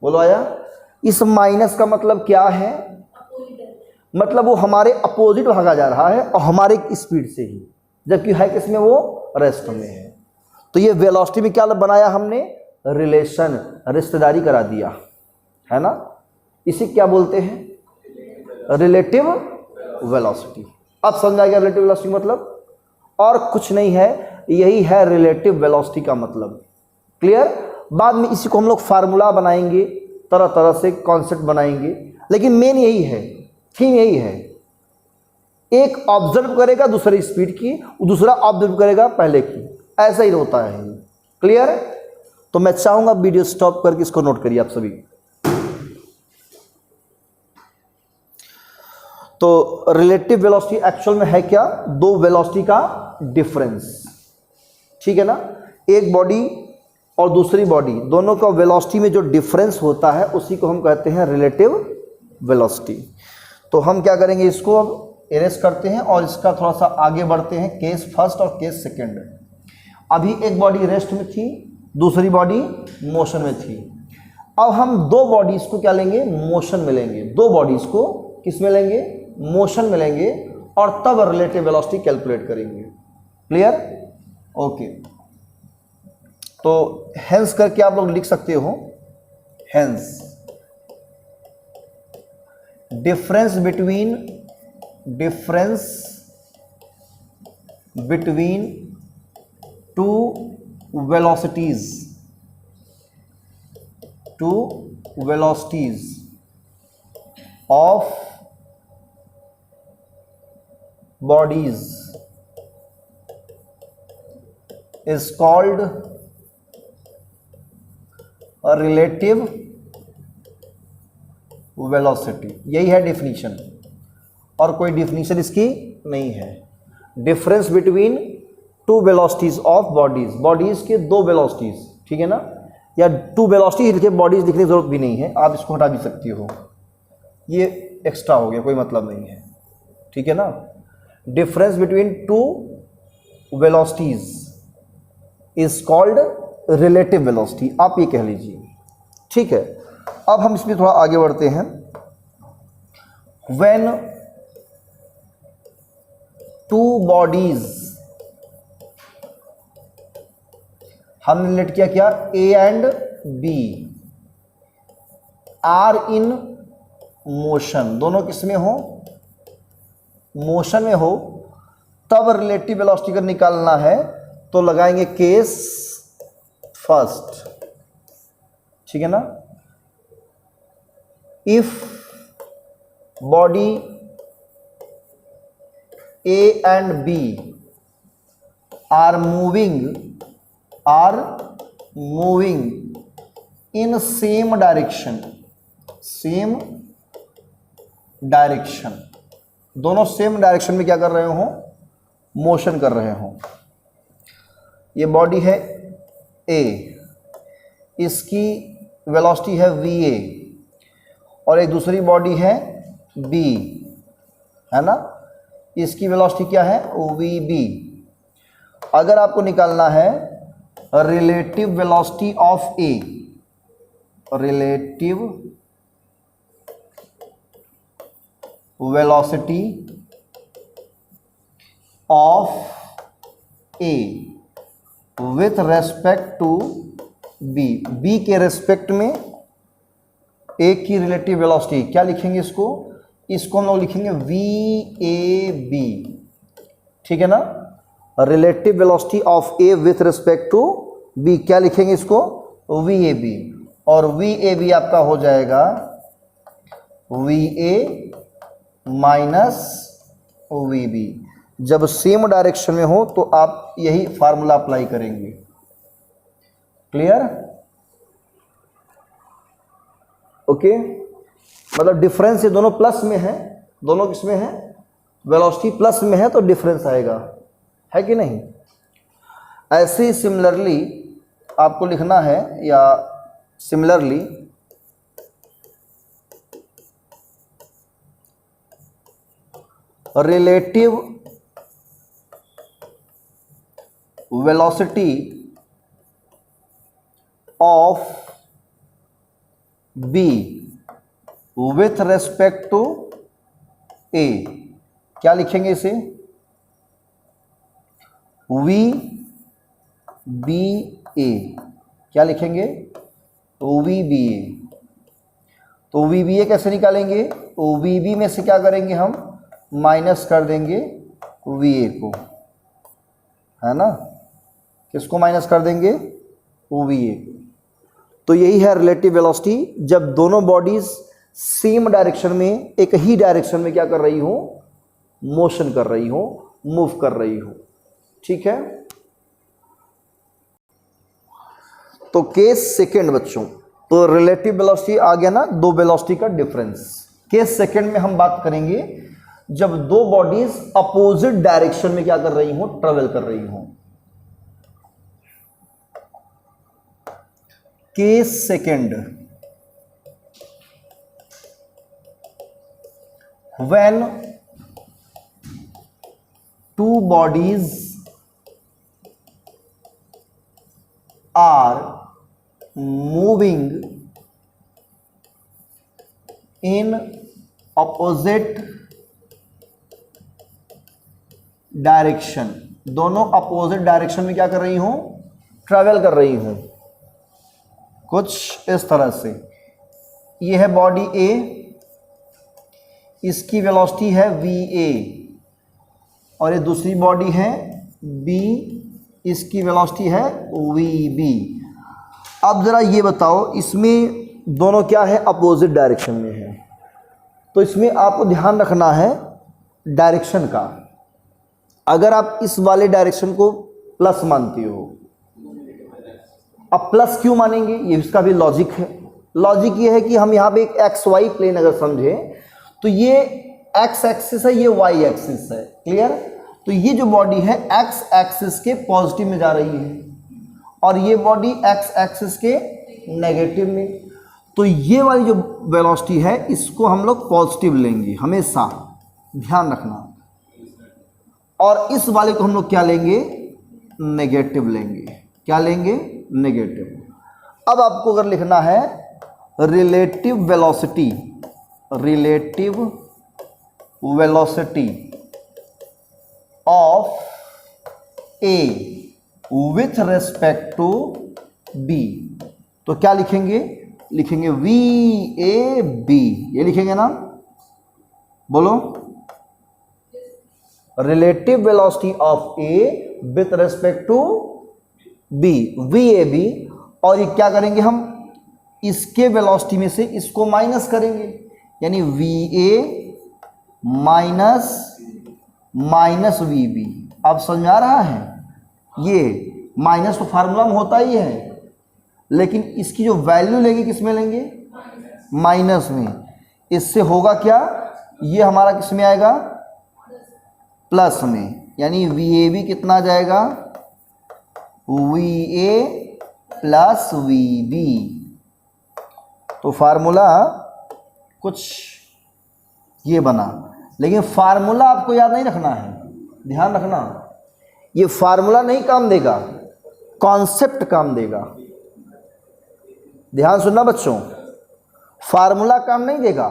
बोलो, आया? इस माइनस का मतलब क्या है? मतलब वो हमारे अपोजिट भागा जा रहा है और हमारे स्पीड से ही, जबकि है किसमें? वो रेस्ट में है। तो ये वेलोसिटी में क्या बनाया हमने? रिलेशन, रिश्तेदारी करा दिया, है ना? इसे क्या बोलते हैं? Relative velocity. अब समझ आ गया रिलेटिव वेलोसिटी मतलब? और कुछ नहीं है, यही है रिलेटिव वेलोसिटी का मतलब। क्लियर? बाद में इसी को हम लोग फार्मूला बनाएंगे, तरह तरह से कॉन्सेप्ट बनाएंगे, लेकिन मेन यही है, थीम यही है। एक ऑब्जर्व करेगा दूसरी स्पीड की, दूसरा ऑब्जर्व करेगा पहले की, ऐसा ही होता है। क्लियर? तो मैं चाहूंगा वीडियो स्टॉप करके इसको नोट करिए आप सभी। तो रिलेटिव वेलोसिटी एक्चुअल में है क्या? दो वेलोसिटी का डिफरेंस, ठीक है ना? एक बॉडी और दूसरी बॉडी, दोनों का वेलोसिटी में जो डिफरेंस होता है उसी को हम कहते हैं रिलेटिव वेलोसिटी। तो हम क्या करेंगे? इसको अब इरेज करते हैं और इसका थोड़ा सा आगे बढ़ते हैं, केस फर्स्ट और केस सेकंड। अभी एक बॉडी रेस्ट में थी, दूसरी बॉडी मोशन में थी। अब हम दो बॉडीज को क्या लेंगे? मोशन में लेंगे। दो बॉडीज को किस में लेंगे? मोशन में लेंगे, और तब रिलेटिव वेलोसिटी कैलकुलेट करेंगे। क्लियर? ओके। तो हेंस करके आप लोग लिख सकते हो, hence difference between two velocities of bodies is called a relative velocity। यही है डिफिनीशन, और कोई डिफिनीशन इसकी नहीं है। Difference between two velocities of bodies के दो वेलोसिटीज, ठीक है ना? या टू वेलोसिटी लिखे, बॉडीज लिखने की जरूरत भी नहीं है, आप इसको हटा भी सकती हो, ये एक्स्ट्रा हो गया, कोई मतलब नहीं है, ठीक है ना? Difference between two velocities is called relative velocity, आप ये कह लीजिए, ठीक है? अब हम इसमें थोड़ा आगे बढ़ते हैं। व्हेन टू बॉडीज, हमने रिलेट किया क्या? A and B are in motion, दोनों किसमें हो? मोशन में हो, तब रिलेटिव वेलोसिटी का निकालना है तो लगाएंगे केस फर्स्ट, ठीक है ना? If body A and B are moving in same direction, दोनों सेम डायरेक्शन में क्या कर रहे हो? मोशन कर रहे हो। ये बॉडी है ए, इसकी वेलोसिटी है वी ए, और एक दूसरी बॉडी है बी, है ना, इसकी वेलोसिटी क्या है वी बी। अगर आपको निकालना है relative velocity of A, relative velocity of A with respect to B, B के रेस्पेक्ट में ए की रिलेटिव वेलोसिटी, क्या लिखेंगे इसको हम लोग लिखेंगे वी ए बी, ठीक है ना। Relative velocity of A with respect to B, क्या लिखेंगे इसको वी ए बी, और वी ए बी आपका हो जाएगा v A minus v B. जब सेम डायरेक्शन में हो तो आप यही फार्मूला अप्लाई करेंगे। क्लियर? ओके, मतलब डिफरेंस ये दोनों प्लस में है, दोनों किसमें है, वेलोसिटी प्लस में है, तो डिफरेंस आएगा, है कि नहीं। ऐसे ही सिमिलरली आपको लिखना है, या similarly relative velocity of B with respect to A, क्या लिखेंगे इसे वी बी ए, क्या लिखेंगे वी बी ए। तो वी बी ए कैसे निकालेंगे, वी बी में से क्या करेंगे हम माइनस कर देंगे वी ए को, है ना, किसको माइनस कर देंगे वी ए को। तो यही है रिलेटिव वेलोसिटी, जब दोनों बॉडीज सेम डायरेक्शन में, एक ही डायरेक्शन में क्या कर रही हो, मोशन कर रही हो, मूव कर रही हो, ठीक है। तो केस सेकेंड बच्चों, तो रिलेटिव वेलोसिटी आ गया ना, दो वेलोसिटी का डिफरेंस। केस सेकेंड में हम बात करेंगे जब दो बॉडीज अपोजिट डायरेक्शन में क्या कर रही हो, ट्रेवल कर रही हो। Case second, when two bodies are moving in opposite direction, दोनों अपोजिट डायरेक्शन में क्या कर रही हूं, ट्रैवल कर रही हूं, कुछ इस तरह से। ये है बॉडी ए, इसकी वेलोसिटी है वी ए, और ये दूसरी बॉडी है बी, इसकी वेलोसिटी है वी बी। अब ज़रा ये बताओ, इसमें दोनों क्या है, अपोजिट डायरेक्शन में है, तो इसमें आपको ध्यान रखना है डायरेक्शन का। अगर आप इस वाले डायरेक्शन को प्लस मानते हो, अब प्लस क्यों मानेंगे, ये इसका भी लॉजिक है। लॉजिक ये है कि हम यहाँ पे एक एक्स वाई प्लेन अगर समझें, तो ये एक्स एक्सिस है, ये वाई एक्सिस है, क्लियर। तो ये जो बॉडी है एक्स एक्सिस के पॉजिटिव में जा रही है, और ये बॉडी एक्स एक्सिस के नेगेटिव में। तो ये वाली जो वेलोसिटी है इसको हम लोग पॉजिटिव लेंगे, हमेशा ध्यान रखना, और इस वाले को हम लोग क्या लेंगे, नेगेटिव लेंगे। क्या लेंगे, नेगेटिव। अब आपको अगर लिखना है relative velocity, relative velocity of A with respect to B, तो क्या लिखेंगे, लिखेंगे वी ए बी, ये लिखेंगे ना, बोलो relative velocity of A with respect to B, v A B. और ये क्या करेंगे हम, इसके वेलोसिटी में से इसको माइनस करेंगे, यानी v A minus minus v B. अब समझ आ रहा है, ये माइनस तो फार्मूला में होता ही है, लेकिन इसकी जो वैल्यू लेंगे किस में लेंगे, माइनस में। इससे होगा क्या, ये हमारा किस में आएगा, प्लस में, यानी वी ए बी कितना आ जाएगा, v A plus v B. तो फार्मूला कुछ ये बना, लेकिन फार्मूला आपको याद नहीं रखना है, ध्यान रखना, ये फार्मूला नहीं काम देगा, कॉन्सेप्ट काम देगा। ध्यान सुनना बच्चों, फार्मूला काम नहीं देगा,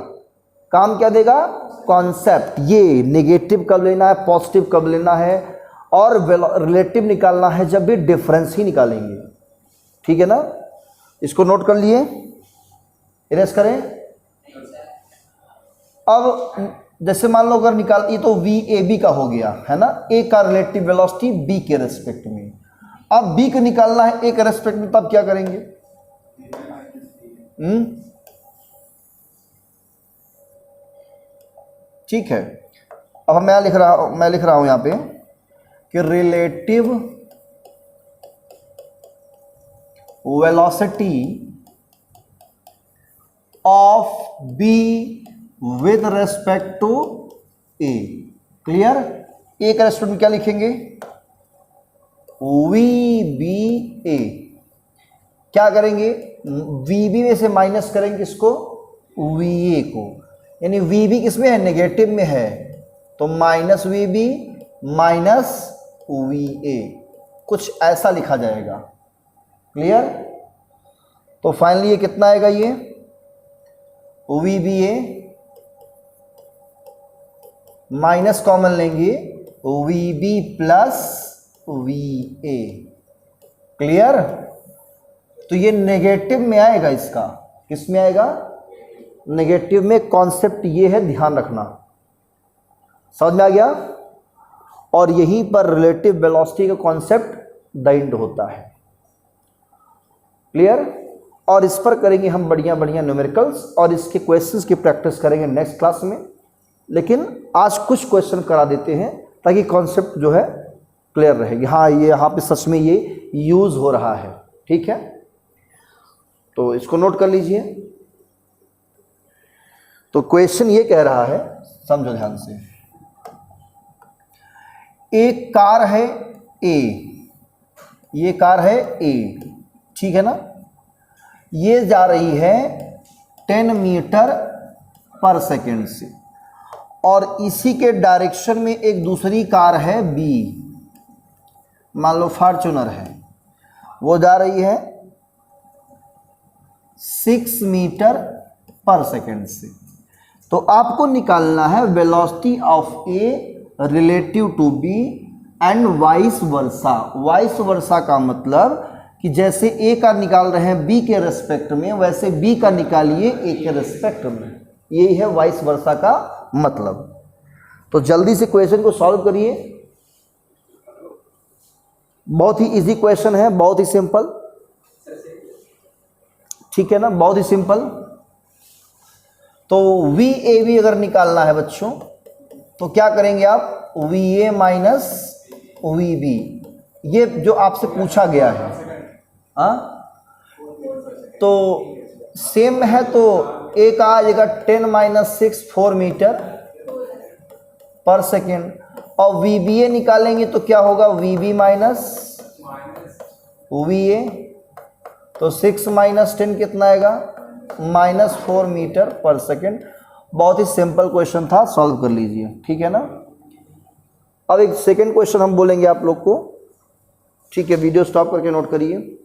काम क्या देगा? कॉन्सेप्ट। ये नेगेटिव कब लेना है, पॉजिटिव कब लेना है, और रिलेटिव निकालना है जब भी डिफरेंस ही निकालेंगे। ठीक है ना, इसको नोट कर लिए, इरेज करें। अब जैसे मान लो अगर निकाल, ये तो वी ए बी का हो गया है ना, ए का रिलेटिव वेलोसिटी बी के रेस्पेक्ट में। अब बी को निकालना है ए के रेस्पेक्ट में, तब क्या करेंगे? ठीक है। अब मैं लिख रहा हूं यहां पे कि relative velocity of B with respect to A. Clear? A का रेस्पेक्ट में क्या लिखेंगे? V B A. क्या करेंगे? वी बी में से माइनस करेंगे इसको, वी ए को, यानी वी बी किस में है? नेगेटिव में है, तो minus v B minus v A, कुछ ऐसा लिखा जाएगा। क्लियर? तो फाइनली ये कितना आएगा? ये वी बी ए माइनस कॉमन लेंगे, v B plus v A. Clear? तो ये नेगेटिव में आएगा, इसका किस में आएगा? नेगेटिव में। कॉन्सेप्ट ये है, ध्यान रखना। समझ में आ गया? और यहीं पर रिलेटिव वेलोसिटी का कॉन्सेप्ट द एंड होता है। क्लियर? और इस पर करेंगे हम बढ़िया बढ़िया न्यूमेरिकल्स, और इसके क्वेश्चंस की प्रैक्टिस करेंगे नेक्स्ट क्लास में। लेकिन आज कुछ क्वेश्चन करा देते हैं ताकि कॉन्सेप्ट जो है क्लियर रहेगी। हाँ, ये यहाँ पे सच में ये यूज हो रहा है। ठीक है, तो इसको नोट कर लीजिए। तो क्वेश्चन ये कह रहा है, समझो ध्यान से, एक कार है ए, ये कार है ए, ठीक है ना, ये जा रही है 10 मीटर पर सेकेंड से, और इसी के डायरेक्शन में एक दूसरी कार है बी, मान लो फॉर्च्यूनर है, वो जा रही है 6 मीटर पर सेकेंड से। तो आपको निकालना है velocity of A relative to B and vice versa. Vice versa का मतलब कि जैसे ए का निकाल रहे हैं बी के रेस्पेक्ट में, वैसे बी का निकालिए ए के रेस्पेक्ट में। यही है वाइस वर्सा का मतलब। तो जल्दी से क्वेश्चन को सॉल्व करिए। बहुत ही इजी क्वेश्चन है, बहुत ही सिंपल, ठीक है ना, बहुत ही सिंपल। तो वी ए बी अगर निकालना है बच्चों, तो क्या करेंगे आप? V A minus v B, ये जो आपसे पूछा गया है। तो सेम है, तो ए का आ जाएगा 10 माइनस 6 4 मीटर पर सेकेंड, और वी बी ए निकालेंगे तो क्या होगा? V B minus v A, तो 6 माइनस 10 कितना आएगा? Minus 4 meter per second. बहुत ही सिंपल क्वेश्चन था, सॉल्व कर लीजिए, ठीक है ना। अब एक सेकेंड क्वेश्चन हम बोलेंगे आप लोग को, ठीक है, वीडियो स्टॉप करके नोट करिए,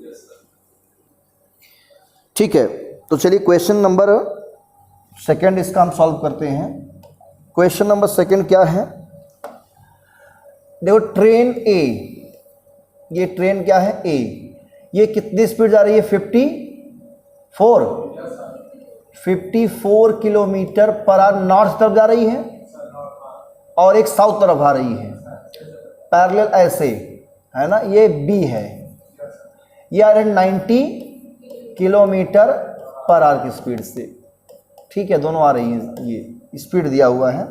ठीक है। तो चलिए क्वेश्चन नंबर सेकेंड इसका हम सॉल्व करते हैं। क्वेश्चन नंबर सेकेंड क्या है? देखो, ट्रेन ए, ये ट्रेन क्या है? ए, ये कितनी स्पीड जा रही है? 54 किलोमीटर पर आवर नॉर्थ तरफ जा रही है, और एक साउथ तरफ आ रही है पैरेलल ऐसे, है ना। ये बी है, ये आ रहे 90 किलोमीटर पर आवर की स्पीड से, ठीक है, दोनों आ रही हैं, ये स्पीड दिया हुआ है।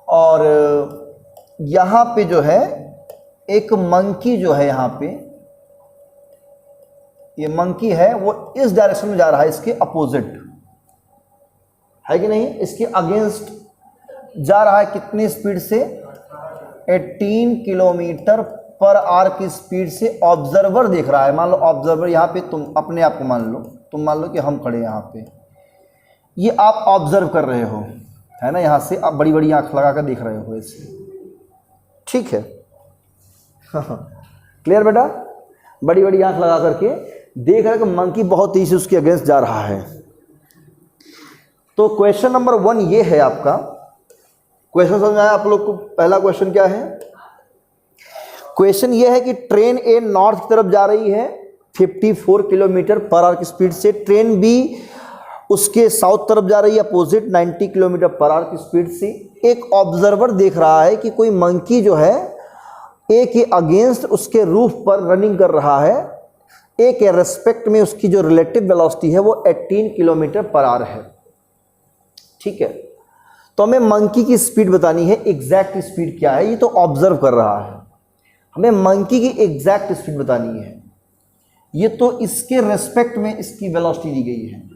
और यहाँ पे जो है एक मंकी जो है, यहाँ पे ये मंकी है, वो इस डायरेक्शन में जा रहा है, इसके अपोजिट है कि नहीं, इसके अगेंस्ट जा रहा है। कितनी स्पीड से? 18 किलोमीटर पर आवर की स्पीड से ऑब्जर्वर देख रहा है। मान लो ऑब्जर्वर यहाँ पे, तुम अपने आप को मान लो, तुम मान लो कि हम खड़े हैं यहाँ पे, ये आप ऑब्जर्व कर रहे हो, है ना, यहाँ से आप बड़ी बड़ी आंख लगा कर देख रहे हो ऐसे, ठीक है। क्लियर बेटा, बड़ी बड़ी आंख लगा करके देख रहे हो कि मंकी बहुत तेजी से उसके अगेंस्ट जा रहा है। तो क्वेश्चन नंबर 1 ये है आपका। क्वेश्चन समझ में आया आप लोग को? पहला क्वेश्चन क्या है? क्वेश्चन ये है कि ट्रेन ए नॉर्थ की तरफ जा रही है 54 किलोमीटर पर आवर की स्पीड से, ट्रेन बी उसके साउथ तरफ जा रही है अपोजिट 90 किलोमीटर पर आवर की स्पीड से। एक ऑब्जर्वर देख रहा है कि कोई मंकी जो है ए के अगेंस्ट उसके रूफ पर रनिंग कर रहा है। ए के रेस्पेक्ट में उसकी जो रिलेटिव वेलोसिटी है वो 18 किलोमीटर पर आवर है, ठीक है। तो हमें मंकी की स्पीड बतानी है, एग्जैक्ट स्पीड क्या है, ये तो ऑब्जर्व कर रहा है, हमें मंकी की एग्जैक्ट स्पीड बतानी है। ये तो इसके रेस्पेक्ट में इसकी वेलोसिटी दी गई है।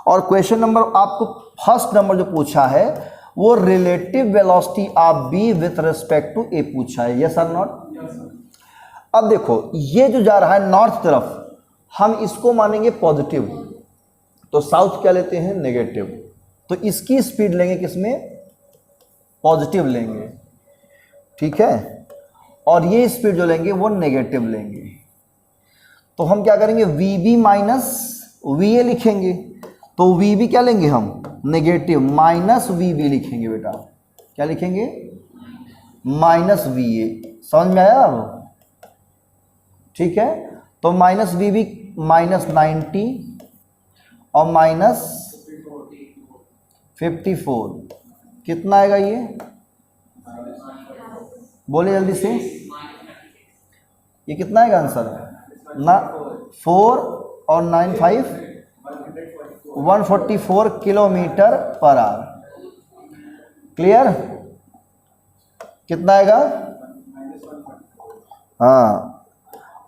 और क्वेश्चन नंबर आपको फर्स्ट नंबर जो पूछा है वो relative velocity of B with respect to A पूछा है, यस और नॉट। अब देखो ये जो जा रहा है नॉर्थ तरफ, हम इसको मानेंगे पॉजिटिव, तो साउथ क्या लेते हैं? नेगेटिव। तो इसकी स्पीड लेंगे किसमें? पॉजिटिव लेंगे, ठीक है। और ये स्पीड जो लेंगे वो नेगेटिव लेंगे। तो हम क्या करेंगे? V B minus v A लिखेंगे। तो वी बी क्या लेंगे हम? नेगेटिव, माइनस वी बी लिखेंगे बेटा। क्या लिखेंगे? माइनस वी ए। समझ में आया अब? ठीक है। तो माइनस वी बी माइनस 90 और माइनस 54 कितना आएगा ये? बोले जल्दी से, ये कितना आएगा आंसर? ना 4 और 9 5 144 किलोमीटर पर आवर। क्लियर? कितना आएगा? हाँ।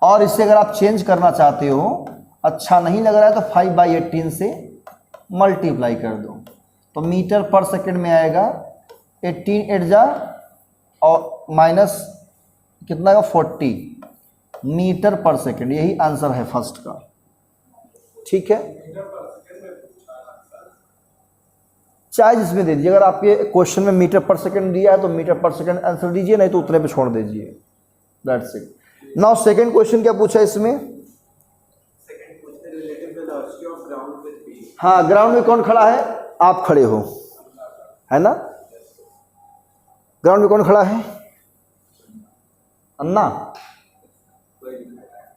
और इससे अगर आप चेंज करना चाहते हो, अच्छा नहीं लग रहा है, तो 5/18 से मल्टीप्लाई कर दो, तो मीटर पर सेकंड में आएगा 18 8 जा और माइनस कितना का 40 मीटर पर सेकंड। यही आंसर है फर्स्ट का, ठीक है। चाहे जिसमें दे दीजिए, अगर आपके क्वेश्चन में मीटर पर सेकंड दिया है तो मीटर पर सेकंड आंसर दीजिए, नहीं तो उतने पे छोड़ दीजिए, that's it. Now second question क्या पूछा है इसमें? हाँ, ग्राउंड में कौन खड़ा है? आप खड़े हो, है ना। ग्राउंड में कौन खड़ा है? अन्ना,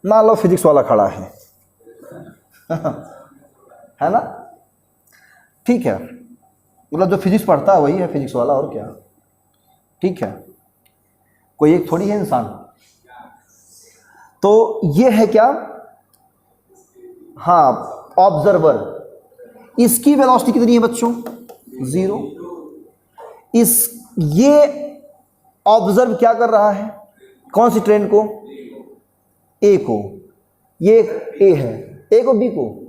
मान लो फिजिक्स वाला खड़ा है है ना, ठीक है। मतलब जो फिजिक्स पढ़ता है वही है फिजिक्स वाला, और क्या, ठीक है। कोई एक थोड़ी है इंसान। तो ये है क्या? हाँ, ऑब्जर्वर। इसकी वेलोसिटी कितनी है बच्चों? 0। ये ऑब्जर्व क्या कर रहा है? कौन सी ट्रेन को? ए को। ये ए है, ए को बी को।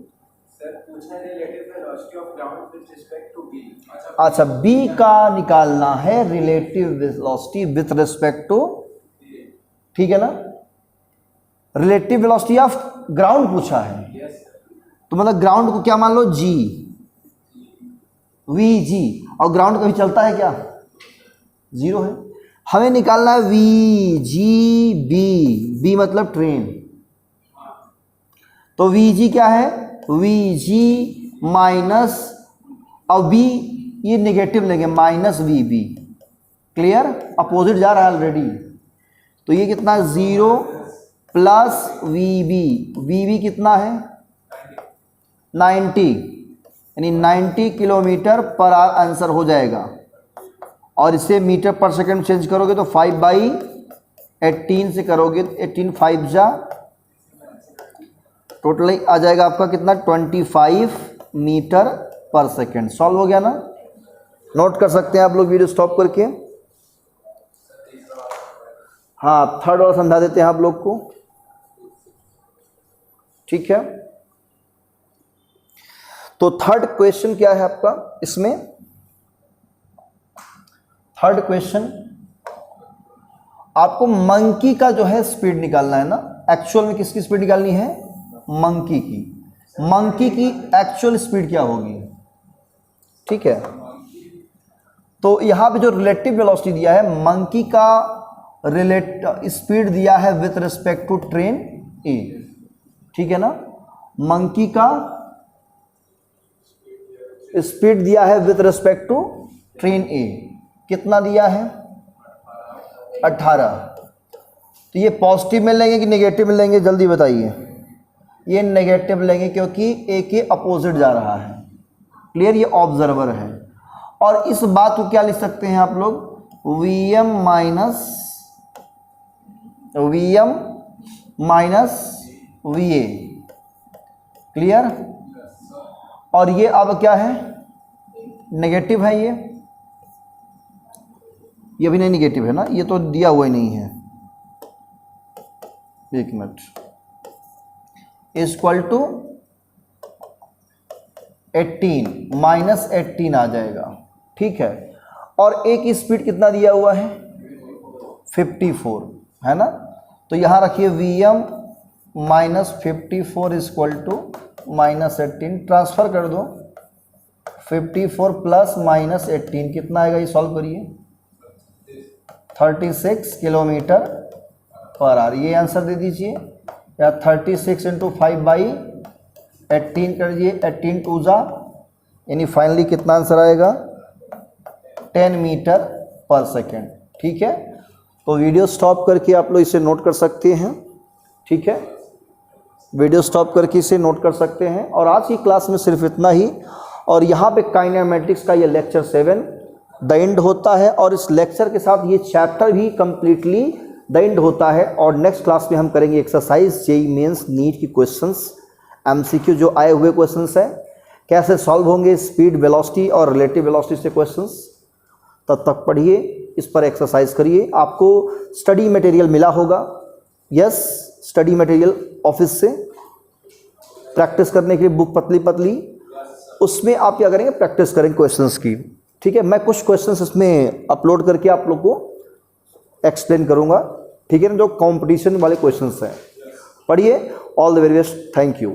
अच्छा, बी का निकालना है relative velocity with respect to, ठीक है ना। रिलेटिव वेलोसिटी ऑफ ग्राउंड पूछा है, तो मतलब ग्राउंड को क्या मान लो? जी, वी जी। और ग्राउंड कभी चलता है क्या? 0 है। हमें निकालना है वी जी बी, बी मतलब ट्रेन। तो वी जी क्या है? वी जी माइनस, और बी ये नेगेटिव लेंगे, minus v B. Clear? Opposite जा रहा है ऑलरेडी, तो ये कितना है? 0 plus v B. V B कितना है? 90, यानी 90 किलोमीटर पर आवर आंसर हो जाएगा। और इसे मीटर पर सेकंड चेंज करोगे तो 5/18 से करोगे, 18 5 जा, टोटल आ जाएगा आपका कितना? 25 मीटर पर सेकंड। सॉल्व हो गया ना? नोट कर सकते हैं आप लोग वीडियो स्टॉप करके। हाँ, थर्ड वाला समझा देते हैं आप लोग को, ठीक है। तो थर्ड क्वेश्चन क्या है आपका इसमें? थर्ड क्वेश्चन आपको मंकी का जो है स्पीड निकालना है ना, एक्चुअल में किसकी स्पीड निकालनी है, मंकी की। मंकी की एक्चुअल स्पीड क्या होगी, ठीक है। तो यहाँ पे जो रिलेटिव वेलोसिटी दिया है, मंकी का स्पीड दिया है विथ रिस्पेक्ट टू ट्रेन ए, ठीक है ना। मंकी का स्पीड दिया है विथ रिस्पेक्ट टू ट्रेन ए, कितना दिया है, 18। तो ये पॉजिटिव में लेंगे कि नेगेटिव में लेंगे, जल्दी बताइए। ये नेगेटिव लेंगे क्योंकि ए के अपोजिट जा रहा है, क्लियर, ये ऑब्जर्वर है। और इस बात को क्या लिख सकते हैं आप लोग, Vm माइनस Va, क्लियर। और ये अब क्या है, नेगेटिव है, ये भी नहीं नेगेटिव है ना, ये तो दिया हुआ ही नहीं है, एक मिनट, इक्वल टू 18 माइनस 18 आ जाएगा, ठीक है। और ए की स्पीड कितना दिया हुआ है, 54 है ना। तो यहाँ रखिए Vm minus 54 equal to minus 18, transfer कर दो, 54 प्लस माइनस 18 कितना आएगा, ये सॉल्व करिए, 36 किलोमीटर पर आवर, ये आंसर दे दीजिए। या 36 इंटू 5/18 कर दीजिए, 18 टू जा, यानी फाइनली कितना आंसर आएगा, 10 मीटर पर सेकेंड, ठीक है। तो वीडियो स्टॉप करके आप लोग इसे नोट कर सकते हैं, ठीक है, वीडियो स्टॉप करके इसे नोट कर सकते हैं। और आज की क्लास में सिर्फ इतना ही। और यहाँ पे काइनेमैटिक्स का ये लेक्चर 7 द एंड होता है, और इस लेक्चर के साथ ये चैप्टर भी कंप्लीटली द एंड होता है। और नेक्स्ट क्लास में हम करेंगे एक्सरसाइज जेईई मेंस नीट की क्वेश्चंस, एमसीक्यू जो आए हुए क्वेश्चंस हैं कैसे सॉल्व होंगे, स्पीड, वेलोसिटी और रिलेटिव वेलोसिटी से क्वेश्चंस। तब तक पढ़िए, इस पर एक्सरसाइज करिए। आपको स्टडी मटेरियल मिला होगा, यस, स्टडी मटेरियल ऑफिस से प्रैक्टिस करने के लिए बुक पतली पतली, उसमें आप क्या करेंगे, प्रैक्टिस करेंगे क्वेश्चंस की, ठीक है। मैं कुछ क्वेश्चंस इसमें अपलोड करके आप लोग को एक्सप्लेन करूंगा, ठीक है ना, जो कंपटीशन वाले क्वेश्चंस हैं। पढ़िए, all the very best, thank you.